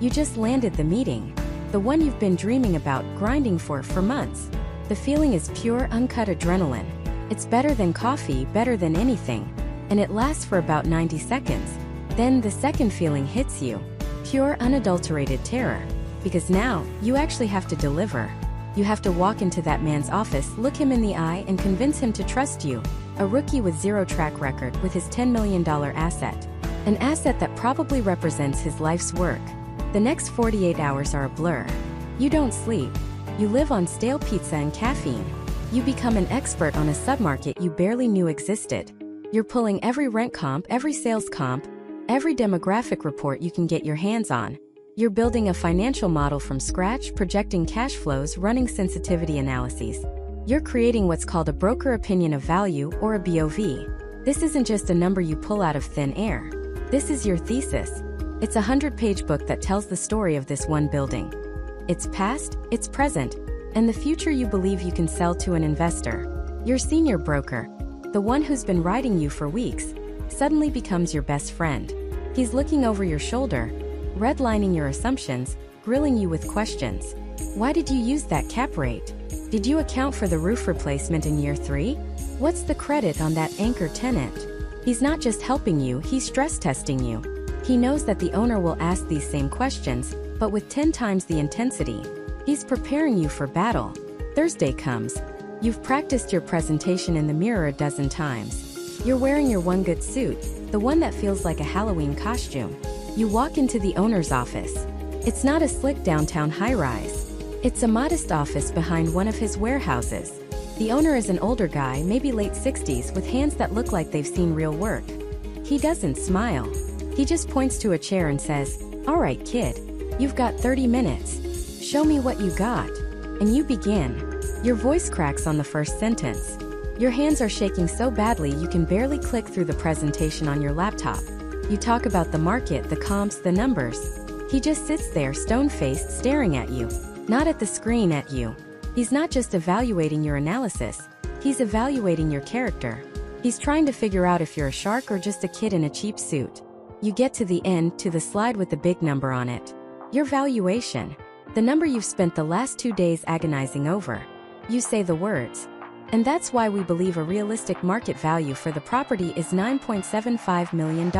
You just landed the meeting. The one you've been dreaming about, grinding for months. The feeling is pure, uncut adrenaline. It's better than coffee, better than anything. And it lasts for about 90 seconds. Then the second feeling hits you. Pure, unadulterated terror. Because now, you actually have to deliver. You have to walk into that man's office, look him in the eye, and convince him to trust you. A rookie with zero track record, with his $10 million asset. An asset that probably represents his life's work. The next 48 hours are a blur. You don't sleep. You live on stale pizza and caffeine. You become an expert on a submarket you barely knew existed. You're pulling every rent comp, every sales comp, every demographic report you can get your hands on. You're building a financial model from scratch, projecting cash flows, running sensitivity analyses. You're creating what's called a broker opinion of value, or a BOV. This isn't just a number you pull out of thin air. This is your thesis. It's a 100-page book that tells the story of this one building. Its past, its present, and the future you believe you can sell to an investor. Your senior broker, the one who's been riding you for weeks, suddenly becomes your best friend. He's looking over your shoulder, redlining your assumptions, grilling you with questions. Why did you use that cap rate? Did you account for the roof replacement in year 3? What's the credit on that anchor tenant? He's not just helping you, he's stress testing you. He knows that the owner will ask these same questions, but with 10 times the intensity. He's preparing you for battle. Thursday comes. You've practiced your presentation in the mirror a dozen times. You're wearing your one good suit, the one that feels like a Halloween costume. You walk into the owner's office. It's not a slick downtown high-rise. It's a modest office behind one of his warehouses. The owner is an older guy, maybe late 60s, with hands that look like they've seen real work. He doesn't smile. He just points to a chair and says, "All right, kid. You've got 30 minutes. Show me what you got." And you begin. Your voice cracks on the first sentence. Your hands are shaking so badly you can barely click through the presentation on your laptop. You talk about the market, the comps, the numbers. He just sits there, stone-faced, staring at you. Not at the screen, at you. He's not just evaluating your analysis. He's evaluating your character. He's trying to figure out if you're a shark or just a kid in a cheap suit. You get to the end, to the slide with the big number on it. Your valuation. The number you've spent the last 2 days agonizing over. You say the words. And that's why we believe a realistic market value for the property is $9.75 million.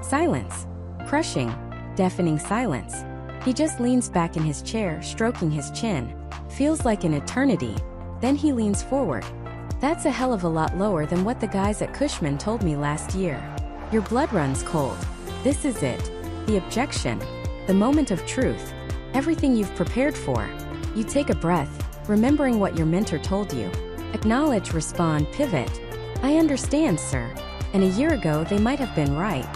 Silence. Crushing, deafening silence. He just leans back in his chair, stroking his chin. Feels like an eternity. Then he leans forward. "That's a hell of a lot lower than what the guys at Cushman told me last year." Your blood runs cold. This is it. The objection. The moment of truth. Everything you've prepared for. You take a breath, remembering what your mentor told you. Acknowledge, respond, pivot. "I understand, sir. And a year ago they might have been right.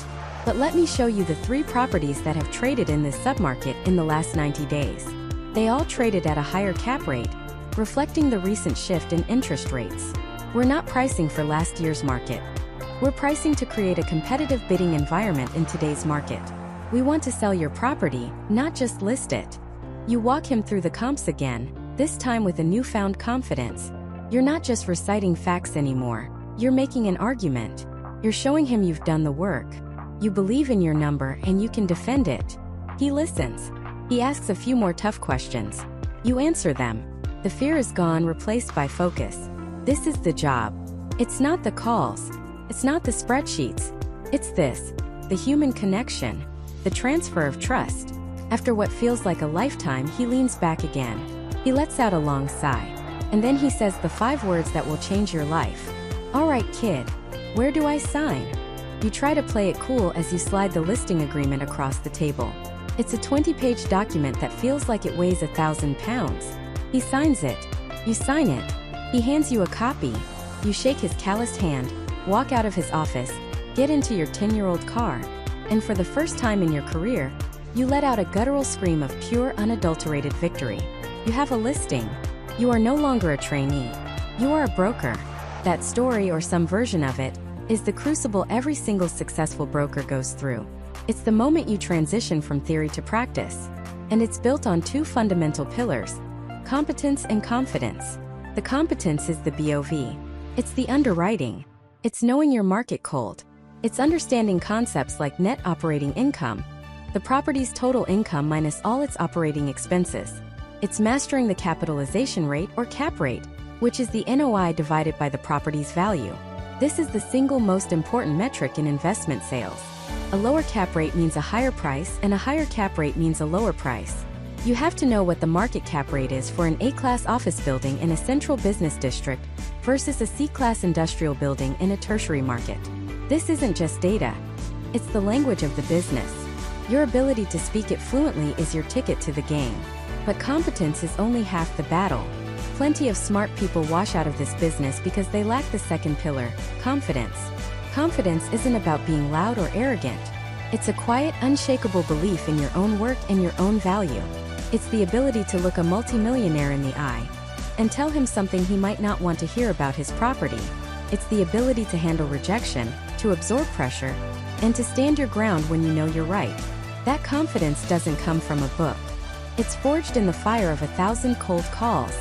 But let me show you the 3 properties that have traded in this submarket in the last 90 days. They all traded at a higher cap rate, reflecting the recent shift in interest rates. We're not pricing for last year's market. We're pricing to create a competitive bidding environment in today's market. We want to sell your property, not just list it." You walk him through the comps again, this time with a newfound confidence. You're not just reciting facts anymore. You're making an argument. You're showing him you've done the work. You believe in your number and you can defend it. He listens. He asks a few more tough questions. You answer them. The fear is gone, replaced by focus. This is the job. It's not the calls. It's not the spreadsheets. It's this, the human connection, the transfer of trust. After what feels like a lifetime, he leans back again. He lets out a long sigh. And then he says the 5 words that will change your life. All right, kid. Where do I sign? You try to play it cool as you slide the listing agreement across the table. It's a 20-page document that feels like it weighs 1,000 pounds. He signs it. You sign it. He hands you a copy. You shake his calloused hand, walk out of his office, get into your 10-year-old car, and for the first time in your career, you let out a guttural scream of pure, unadulterated victory. You have a listing. You are no longer a trainee. You are a broker. That story, or some version of it, is the crucible every single successful broker goes through. It's the moment you transition from theory to practice. And it's built on 2 fundamental pillars: competence and confidence. The competence is the BOV. It's the underwriting. It's knowing your market cold. It's understanding concepts like net operating income, the property's total income minus all its operating expenses. It's mastering the capitalization rate, or cap rate, which is the NOI divided by the property's value. This is the single most important metric in investment sales. A lower cap rate means a higher price, and a higher cap rate means a lower price. You have to know what the market cap rate is for an A-class office building in a central business district versus a C-class industrial building in a tertiary market. This isn't just data. It's the language of the business. Your ability to speak it fluently is your ticket to the game. But competence is only half the battle. Plenty of smart people wash out of this business because they lack the second pillar, confidence. Confidence isn't about being loud or arrogant. It's a quiet, unshakable belief in your own work and your own value. It's the ability to look a multimillionaire in the eye and tell him something he might not want to hear about his property. It's the ability to handle rejection, to absorb pressure, and to stand your ground when you know you're right. That confidence doesn't come from a book. It's forged in the fire of 1,000 cold calls.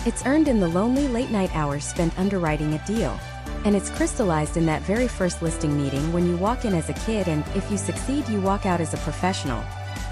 It's earned in the lonely late-night hours spent underwriting a deal. And it's crystallized in that very first listing meeting when you walk in as a kid, and if you succeed, you walk out as a professional.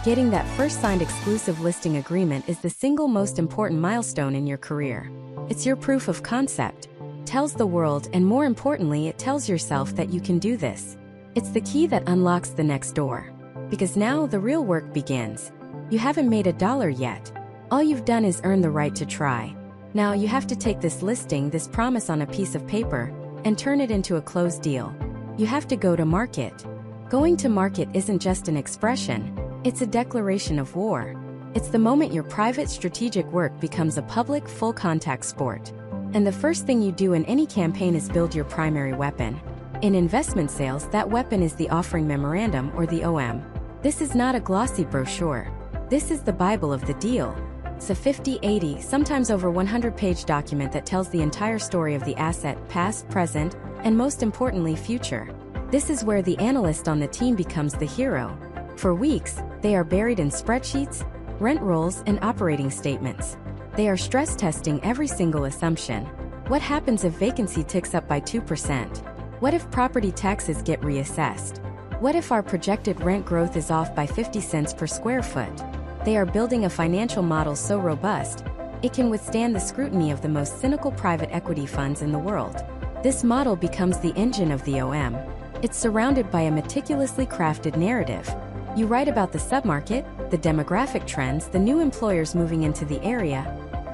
Getting that first signed exclusive listing agreement is the single most important milestone in your career. It's your proof of concept. Tells the world, and more importantly, it tells yourself that you can do this. It's the key that unlocks the next door. Because now the real work begins. You haven't made $1 yet. All you've done is earn the right to try. Now you have to take this listing, this promise on a piece of paper, and turn it into a closed deal. You have to go to market. Going to market isn't just an expression. It's a declaration of war. It's the moment your private strategic work becomes a public, full-contact sport. And the first thing you do in any campaign is build your primary weapon. In investment sales, that weapon is the offering memorandum, or the OM. This is not a glossy brochure. This is the Bible of the deal. It's a 50, 80, sometimes over 100-page document that tells the entire story of the asset, past, present, and most importantly, future. This is where the analyst on the team becomes the hero. For weeks, they are buried in spreadsheets, rent rolls, and operating statements. They are stress testing every single assumption. What happens if vacancy ticks up by 2%? What if property taxes get reassessed? What if our projected rent growth is off by 50 cents per square foot? They are building a financial model so robust, it can withstand the scrutiny of the most cynical private equity funds in the world. This model becomes the engine of the OM. It's surrounded by a meticulously crafted narrative. You write about the submarket, the demographic trends, the new employers moving into the area,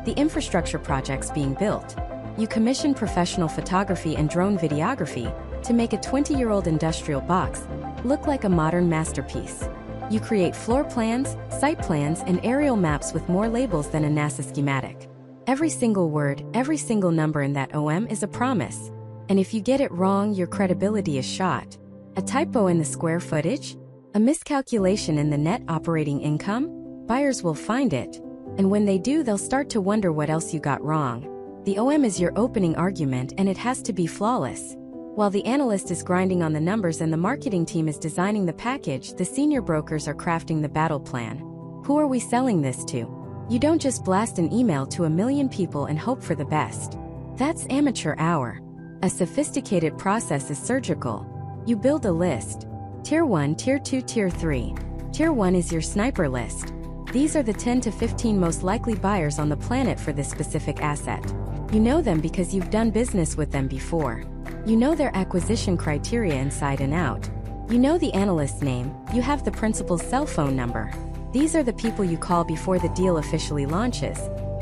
the infrastructure projects being built. You commission professional photography and drone videography to make a 20-year-old industrial box look like a modern masterpiece. You create floor plans, site plans, and aerial maps with more labels than a NASA schematic. Every single word, every single number in that OM is a promise. And if you get it wrong, your credibility is shot. A typo in the square footage? A miscalculation in the net operating income? Buyers will find it. And when they do, they'll start to wonder what else you got wrong. The OM is your opening argument, and it has to be flawless. While the analyst is grinding on the numbers and the marketing team is designing the package, the senior brokers are crafting the battle plan. Who are we selling this to? You don't just blast an email to 1 million people and hope for the best. That's amateur hour. A sophisticated process is surgical. You build a list. Tier 1, Tier 2, Tier 3. Tier 1 is your sniper list. These are the 10 to 15 most likely buyers on the planet for this specific asset. You know them because you've done business with them before. You know their acquisition criteria inside and out. You know the analyst's name, you have the principal's cell phone number. These are the people you call before the deal officially launches.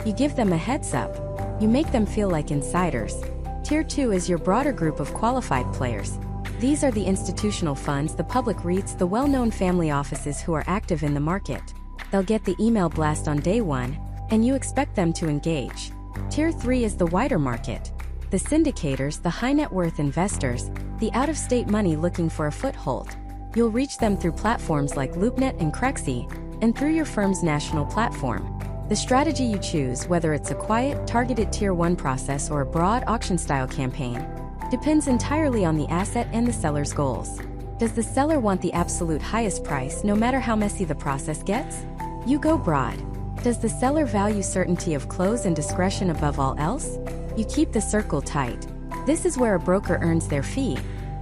You give them a heads up. You make them feel like insiders. Tier 2 is your broader group of qualified players. These are the institutional funds, the public REITs, the well-known family offices who are active in the market. They'll get the email blast on day one, and you expect them to engage. Tier 3 is the wider market. The syndicators, the high-net-worth investors, the out-of-state money looking for a foothold. You'll reach them through platforms like LoopNet and Crexi, and through your firm's national platform. The strategy you choose, whether it's a quiet, targeted Tier 1 process or a broad auction-style campaign, depends entirely on the asset and the seller's goals. Does the seller want the absolute highest price no matter how messy the process gets? You go broad. Does the seller value certainty of close and discretion above all else? You keep the circle tight. This is where a broker earns their fee,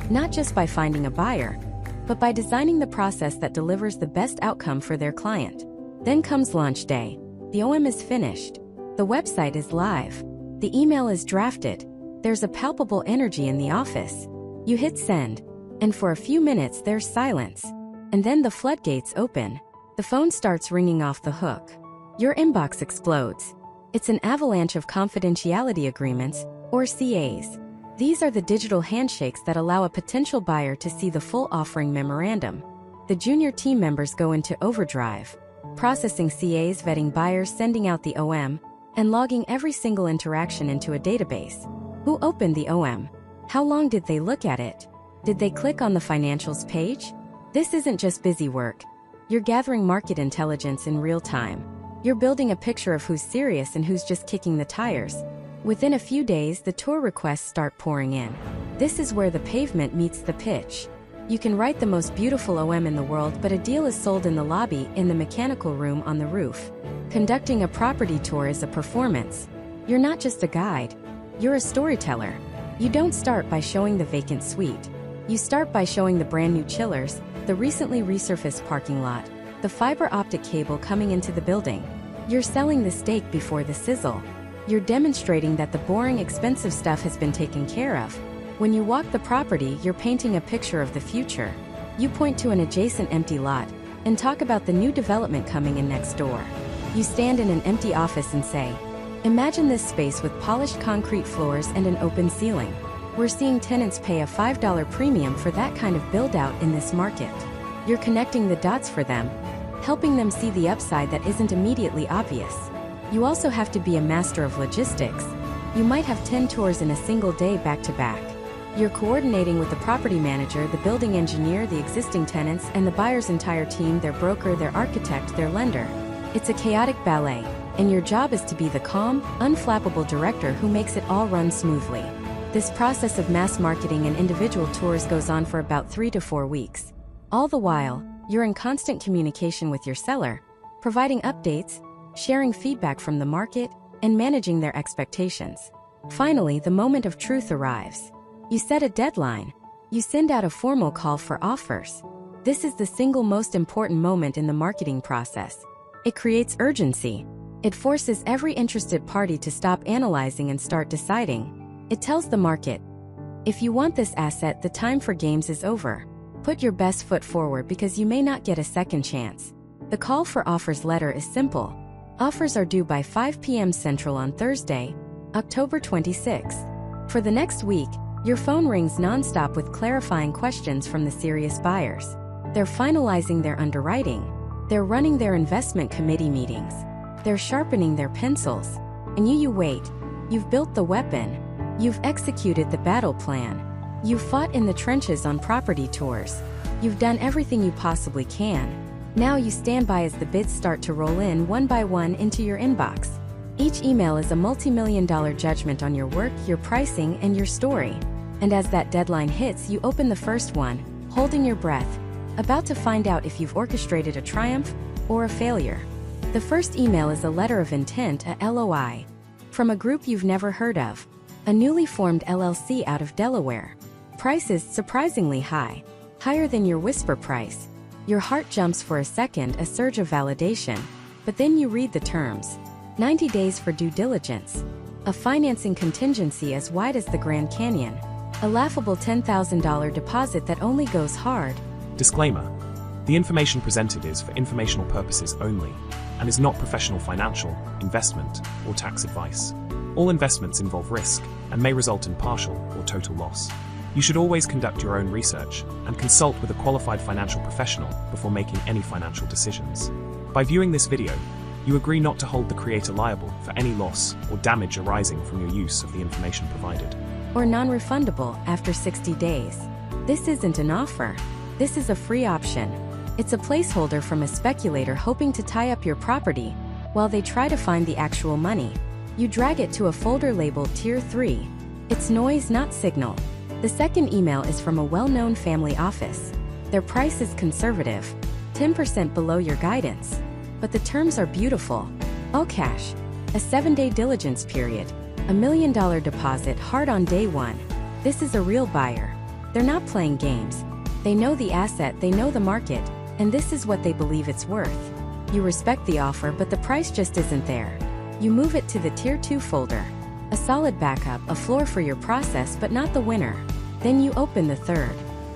not just by finding a buyer, but by designing the process that delivers the best outcome for their client. Then comes launch day. The OM is finished. The website is live. The email is drafted. There's a palpable energy in the office. You hit send, and for a few minutes there's silence. And then the floodgates open. The phone starts ringing off the hook. Your inbox explodes. It's an avalanche of confidentiality agreements, or CAs. These are the digital handshakes that allow a potential buyer to see the full offering memorandum. The junior team members go into overdrive, processing CAs, vetting buyers, sending out the OM, and logging every single interaction into a database. Who opened the OM? How long did they look at it? Did they click on the financials page? This isn't just busy work. You're gathering market intelligence in real time. You're building a picture of who's serious and who's just kicking the tires. Within a few days, the tour requests start pouring in. This is where the pavement meets the pitch. You can write the most beautiful OM in the world, but a deal is sold in the lobby, in the mechanical room, on the roof. Conducting a property tour is a performance. You're not just a guide. You're a storyteller. You don't start by showing the vacant suite. You start by showing the brand new chillers, the recently resurfaced parking lot, the fiber optic cable coming into the building. You're selling the steak before the sizzle. You're demonstrating that the boring, expensive stuff has been taken care of. When you walk the property, you're painting a picture of the future. You point to an adjacent empty lot and talk about the new development coming in next door. You stand in an empty office and say, "Imagine this space with polished concrete floors and an open ceiling. We're seeing tenants pay a $5 premium for that kind of build-out in this market." You're connecting the dots for them, helping them see the upside that isn't immediately obvious. You also have to be a master of logistics. You might have 10 tours in a single day back to back. You're coordinating with the property manager, the building engineer, the existing tenants, and the buyer's entire team, their broker, their architect, their lender. It's a chaotic ballet, and your job is to be the calm, unflappable director who makes it all run smoothly. This process of mass marketing and individual tours goes on for about 3 to 4 weeks. All the while, you're in constant communication with your seller, providing updates, sharing feedback from the market, and managing their expectations. Finally, the moment of truth arrives. You set a deadline. You send out a formal call for offers. This is the single most important moment in the marketing process. It creates urgency. It forces every interested party to stop analyzing and start deciding. It tells the market, if you want this asset, the time for games is over. Put your best foot forward because you may not get a second chance. The call for offers letter is simple. Offers are due by 5 p.m. Central on Thursday, October 26th. For the next week, your phone rings nonstop with clarifying questions from the serious buyers. They're finalizing their underwriting. They're running their investment committee meetings. They're sharpening their pencils. And you wait. You've built the weapon. You've executed the battle plan. You've fought in the trenches on property tours. You've done everything you possibly can. Now you stand by as the bids start to roll in one by one into your inbox. Each email is a multi-million-dollar judgment on your work, your pricing, and your story. And as that deadline hits, you open the first one, holding your breath, about to find out if you've orchestrated a triumph or a failure. The first email is a letter of intent, a LOI, from a group you've never heard of, a newly formed LLC out of Delaware. Prices surprisingly high, higher than your whisper price. Your heart jumps for a second, a surge of validation. But then you read the terms. 90 days for due diligence. A financing contingency as wide as the Grand Canyon. A laughable $10,000 deposit that only goes hard. Disclaimer. The information presented is for informational purposes only and is not professional financial, investment, or tax advice. All investments involve risk and may result in partial or total loss. You should always conduct your own research and consult with a qualified financial professional before making any financial decisions. By viewing this video, you agree not to hold the creator liable for any loss or damage arising from your use of the information provided. Or non-refundable after 60 days. This isn't an offer. This is a free option. It's a placeholder from a speculator hoping to tie up your property while they try to find the actual money. You drag it to a folder labeled Tier 3. It's noise, not signal. The second email is from a well-known family office. Their price is conservative, 10% below your guidance. But the terms are beautiful. All cash. A 7-day diligence period. $1 million deposit hard on day one. This is a real buyer. They're not playing games. They know the asset, they know the market, and this is what they believe it's worth. You respect the offer, but the price just isn't there. You move it to the Tier 2 folder. A solid backup, a floor for your process, but not the winner. Then you open the third.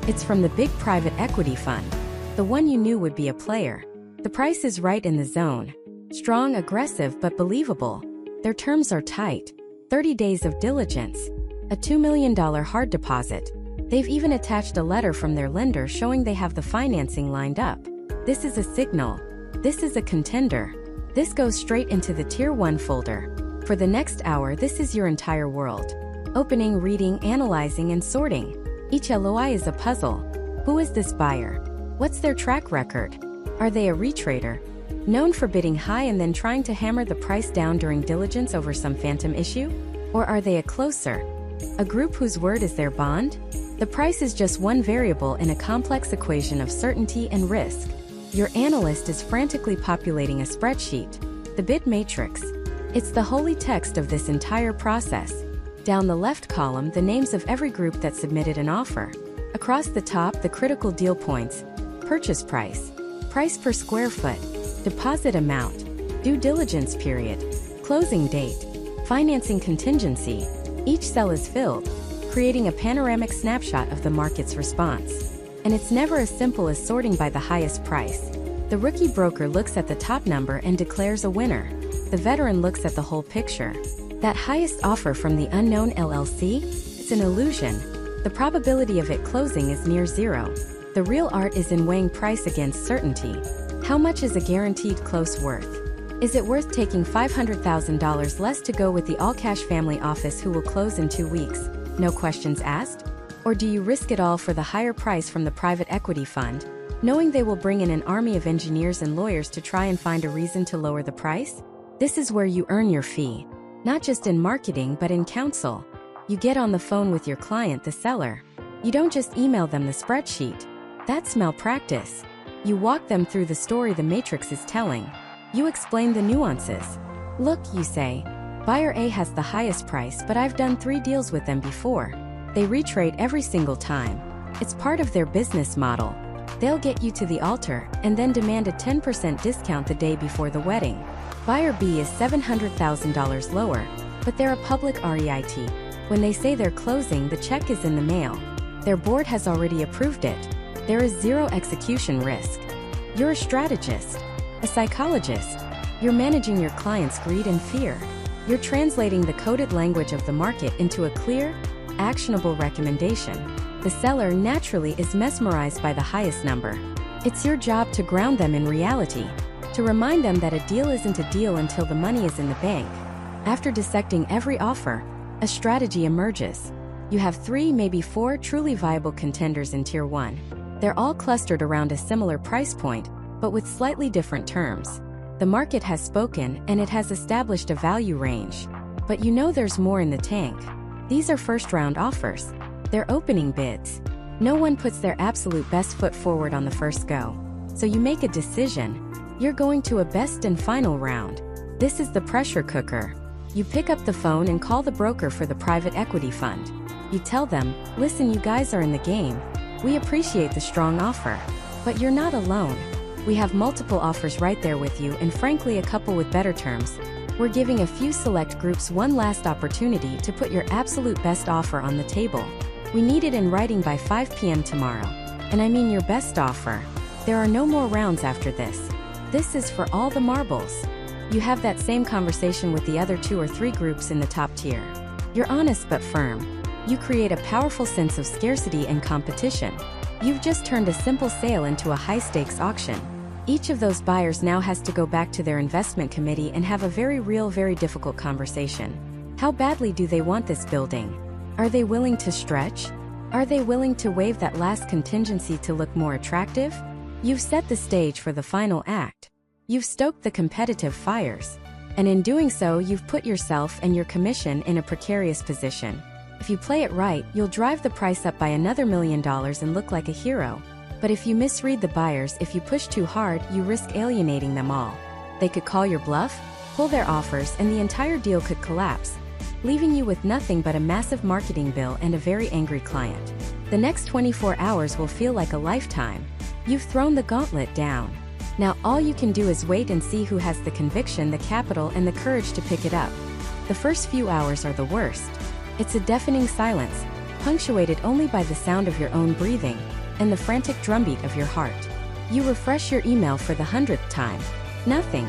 It's from the big private equity fund. The one you knew would be a player. The price is right in the zone. Strong, aggressive, but believable. Their terms are tight. 30 days of diligence. A $2 million hard deposit. They've even attached a letter from their lender showing they have the financing lined up. This is a signal. This is a contender. This goes straight into the Tier 1 folder. For the next hour, this is your entire world. Opening, reading, analyzing, and sorting. Each LOI is a puzzle. Who is this buyer? What's their track record? Are they a retrader? Known for bidding high and then trying to hammer the price down during diligence over some phantom issue? Or are they a closer? A group whose word is their bond? The price is just one variable in a complex equation of certainty and risk. Your analyst is frantically populating a spreadsheet, the bid matrix. It's the holy text of this entire process. Down the left column, the names of every group that submitted an offer. Across the top, the critical deal points. Purchase price. Price per square foot. Deposit amount. Due diligence period. Closing date. Financing contingency. Each cell is filled, creating a panoramic snapshot of the market's response. And it's never as simple as sorting by the highest price. The rookie broker looks at the top number and declares a winner. The veteran looks at the whole picture. That highest offer from the unknown LLC? It's an illusion. The probability of it closing is near zero. The real art is in weighing price against certainty. How much is a guaranteed close worth? Is it worth taking $500,000 less to go with the all-cash family office who will close in 2 weeks? No questions asked? Or do you risk it all for the higher price from the private equity fund, knowing they will bring in an army of engineers and lawyers to try and find a reason to lower the price? This is where you earn your fee. Not just in marketing but in counsel. You get on the phone with your client, the seller. You don't just email them the spreadsheet. That's malpractice. You walk them through the story the matrix is telling. You explain the nuances. Look, you say, buyer A has the highest price, but I've done 3 deals with them before. They retrade every single time. It's part of their business model. They'll get you to the altar and then demand a 10% discount the day before the wedding. Buyer B is $700,000 lower, but they're a public REIT. When they say they're closing, the check is in the mail. Their board has already approved it. There is zero execution risk. You're a strategist, a psychologist. You're managing your client's greed and fear. You're translating the coded language of the market into a clear, actionable recommendation. The seller naturally is mesmerized by the highest number. It's your job to ground them in reality, to remind them that a deal isn't a deal until the money is in the bank. After dissecting every offer, a strategy emerges. You have 3, maybe 4 truly viable contenders in Tier 1. They're all clustered around a similar price point, but with slightly different terms. The market has spoken and it has established a value range. But you know there's more in the tank. These are first-round offers. They're opening bids. No one puts their absolute best foot forward on the first go. So you make a decision. You're going to a best and final round. This is the pressure cooker. You pick up the phone and call the broker for the private equity fund. You tell them, listen, you guys are in the game. We appreciate the strong offer. But you're not alone. We have multiple offers right there with you, and frankly a couple with better terms. We're giving a few select groups one last opportunity to put your absolute best offer on the table. We need it in writing by 5 p.m. tomorrow. And I mean your best offer. There are no more rounds after this. This is for all the marbles. You have that same conversation with the other 2 or 3 groups in the top tier. You're honest but firm. You create a powerful sense of scarcity and competition. You've just turned a simple sale into a high-stakes auction. Each of those buyers now has to go back to their investment committee and have a very real, very difficult conversation. How badly do they want this building? Are they willing to stretch? Are they willing to waive that last contingency to look more attractive? You've set the stage for the final act. You've stoked the competitive fires. And in doing so, you've put yourself and your commission in a precarious position. If you play it right, you'll drive the price up by another $1 million and look like a hero. But if you misread the buyers, if you push too hard, you risk alienating them all. They could call your bluff, pull their offers, and the entire deal could collapse, leaving you with nothing but a massive marketing bill and a very angry client. The next 24 hours will feel like a lifetime. You've thrown the gauntlet down. Now all you can do is wait and see who has the conviction, the capital, and the courage to pick it up. The first few hours are the worst. It's a deafening silence, punctuated only by the sound of your own breathing and the frantic drumbeat of your heart. You refresh your email for the 100th time. Nothing.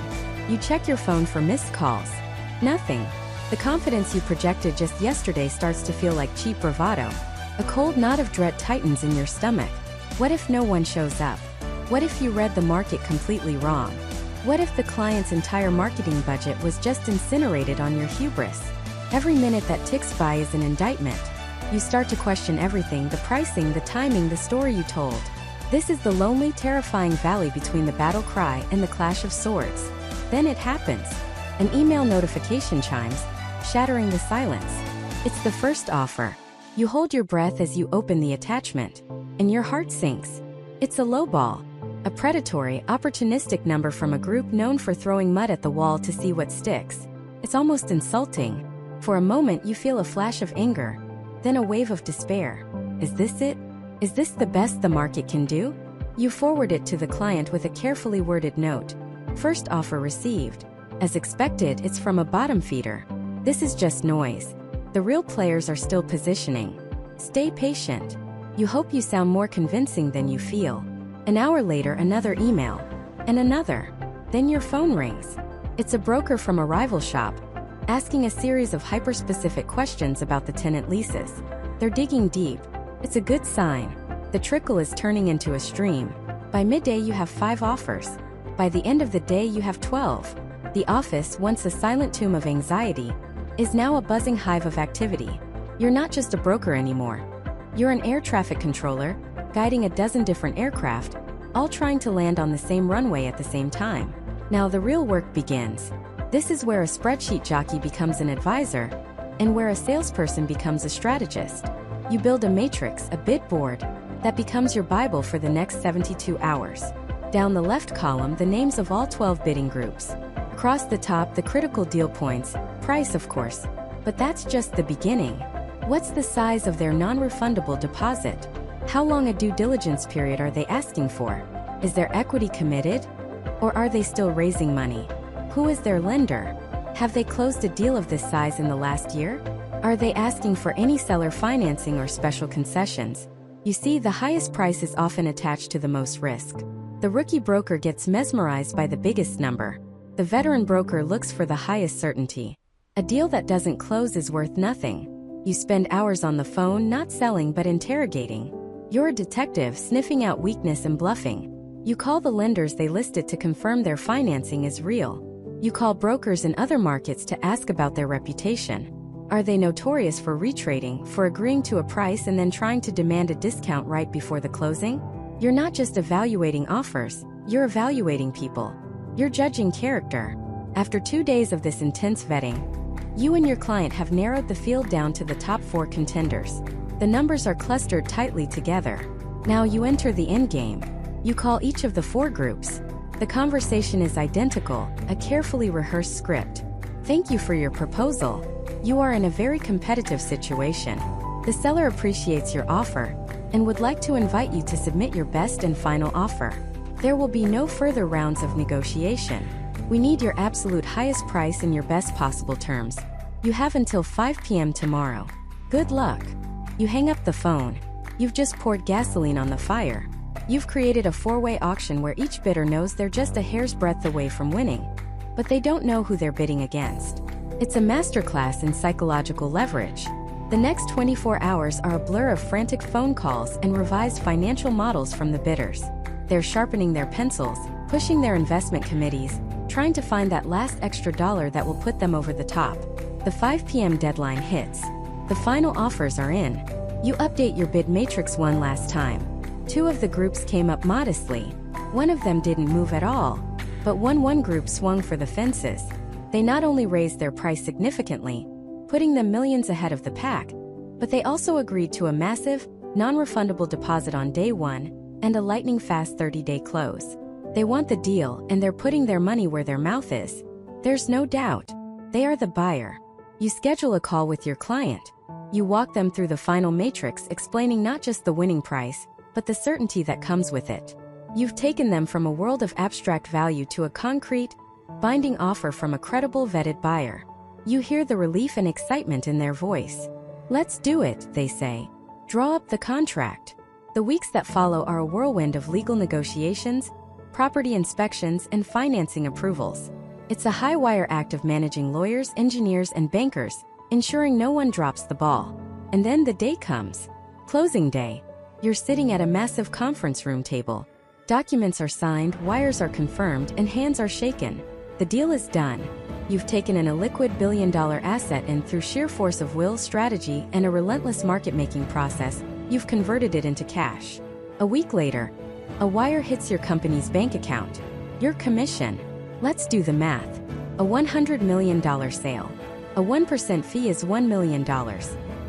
You check your phone for missed calls. Nothing. The confidence you projected just yesterday starts to feel like cheap bravado. A cold knot of dread tightens in your stomach. What if no one shows up? What if you read the market completely wrong? What if the client's entire marketing budget was just incinerated on your hubris? Every minute that ticks by is an indictment. You start to question everything: the pricing, the timing, the story you told. This is the lonely, terrifying valley between the battle cry and the clash of swords. Then it happens. An email notification chimes, shattering the silence. It's the first offer. You hold your breath as you open the attachment, and your heart sinks. It's a lowball. A predatory, opportunistic number from a group known for throwing mud at the wall to see what sticks. It's almost insulting. For a moment you feel a flash of anger, then a wave of despair. Is this it? Is this the best the market can do? You forward it to the client with a carefully worded note. First offer received. As expected, it's from a bottom feeder. This is just noise. The real players are still positioning. Stay patient. You hope you sound more convincing than you feel. An hour later, another email. And another. Then your phone rings. It's a broker from a rival shop, asking a series of hyper-specific questions about the tenant leases. They're digging deep. It's a good sign. The trickle is turning into a stream. By midday you have 5 offers. By the end of the day you have 12. The office, once a silent tomb of anxiety, is now a buzzing hive of activity. You're not just a broker anymore. You're an air traffic controller, guiding a dozen different aircraft, all trying to land on the same runway at the same time. Now the real work begins. This is where a spreadsheet jockey becomes an advisor, and where a salesperson becomes a strategist. You build a matrix, a bid board, that becomes your Bible for the next 72 hours. Down the left column, the names of all 12 bidding groups. Across the top, the critical deal points, price of course. But that's just the beginning. What's the size of their non-refundable deposit? How long a due diligence period are they asking for? Is their equity committed? Or are they still raising money? Who is their lender? Have they closed a deal of this size in the last year? Are they asking for any seller financing or special concessions? You see, the highest price is often attached to the most risk. The rookie broker gets mesmerized by the biggest number. The veteran broker looks for the highest certainty. A deal that doesn't close is worth nothing. You spend hours on the phone, not selling but interrogating. You're a detective, sniffing out weakness and bluffing. You call the lenders they listed to confirm their financing is real. You call brokers in other markets to ask about their reputation. Are they notorious for retrading, for agreeing to a price and then trying to demand a discount right before the closing? You're not just evaluating offers, you're evaluating people. You're judging character. After 2 days of this intense vetting, you and your client have narrowed the field down to the top 4 contenders. The numbers are clustered tightly together. Now you enter the endgame. You call each of the 4 groups. The conversation is identical, a carefully rehearsed script. Thank you for your proposal. You are in a very competitive situation. The seller appreciates your offer and would like to invite you to submit your best and final offer. There will be no further rounds of negotiation. We need your absolute highest price in your best possible terms. You have until 5 p.m. tomorrow. Good luck. You hang up the phone. You've just poured gasoline on the fire. You've created a four-way auction where each bidder knows they're just a hair's breadth away from winning. But they don't know who they're bidding against. It's a masterclass in psychological leverage. The next 24 hours are a blur of frantic phone calls and revised financial models from the bidders. They're sharpening their pencils, pushing their investment committees, trying to find that last extra dollar that will put them over the top. The 5 p.m. deadline hits. The final offers are in. You update your bid matrix one last time. 2 of the groups came up modestly. 1 of them didn't move at all. But one group swung for the fences. They not only raised their price significantly, putting them millions ahead of the pack, but they also agreed to a massive, non-refundable deposit on day 1 and a lightning-fast 30-day close. They want the deal, and they're putting their money where their mouth is. There's no doubt. They are the buyer. You schedule a call with your client. You walk them through the final matrix, explaining not just the winning price, but the certainty that comes with it. You've taken them from a world of abstract value to a concrete, binding offer from a credible, vetted buyer. You hear the relief and excitement in their voice. Let's do it, they say. Draw up the contract. The weeks that follow are a whirlwind of legal negotiations, property inspections, and financing approvals. It's a high-wire act of managing lawyers, engineers, and bankers, ensuring no one drops the ball. And then the day comes. Closing day. You're sitting at a massive conference room table. Documents are signed, wires are confirmed, and hands are shaken. The deal is done. You've taken an illiquid billion-dollar asset and through sheer force of will, strategy, and a relentless market-making process, you've converted it into cash. A week later, a wire hits your company's bank account. Your commission. Let's do the math. A $100 million sale. A 1% fee is $1 million.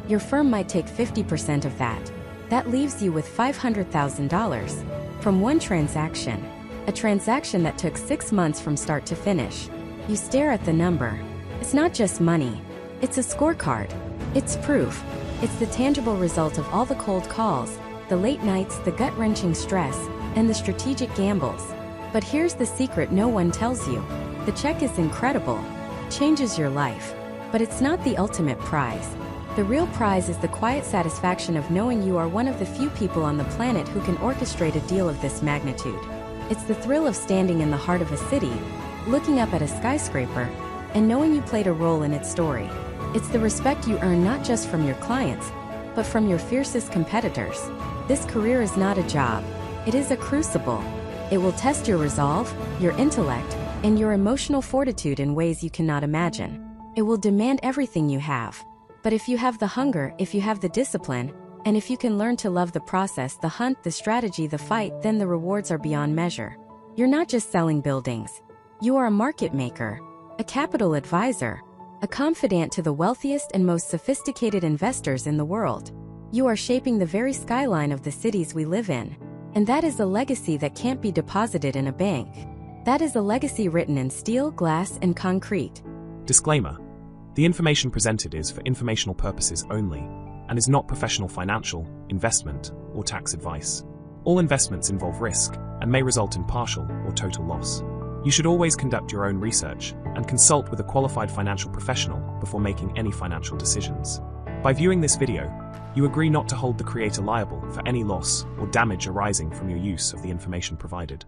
Your firm might take 50% of that. That leaves you with $500,000 from one transaction. A transaction that took 6 months from start to finish. You stare at the number. It's not just money. It's a scorecard. It's proof. It's the tangible result of all the cold calls, the late nights, the gut-wrenching stress, and the strategic gambles. But here's the secret no one tells you. The check is incredible. Changes your life. But it's not the ultimate prize. The real prize is the quiet satisfaction of knowing you are one of the few people on the planet who can orchestrate a deal of this magnitude. It's the thrill of standing in the heart of a city, looking up at a skyscraper, and knowing you played a role in its story. It's the respect you earn not just from your clients, but from your fiercest competitors. This career is not a job. It is a crucible. It will test your resolve, your intellect, and your emotional fortitude in ways you cannot imagine. It will demand everything you have. But if you have the hunger, if you have the discipline, and if you can learn to love the process, the hunt, the strategy, the fight, then the rewards are beyond measure. You're not just selling buildings. You are a market maker, a capital advisor, a confidant to the wealthiest and most sophisticated investors in the world. You are shaping the very skyline of the cities we live in. And that is a legacy that can't be deposited in a bank. That is a legacy written in steel, glass, and concrete. Disclaimer. The information presented is for informational purposes only and is not professional financial, investment, or tax advice. All investments involve risk and may result in partial or total loss. You should always conduct your own research and consult with a qualified financial professional before making any financial decisions. By viewing this video, you agree not to hold the creator liable for any loss or damage arising from your use of the information provided.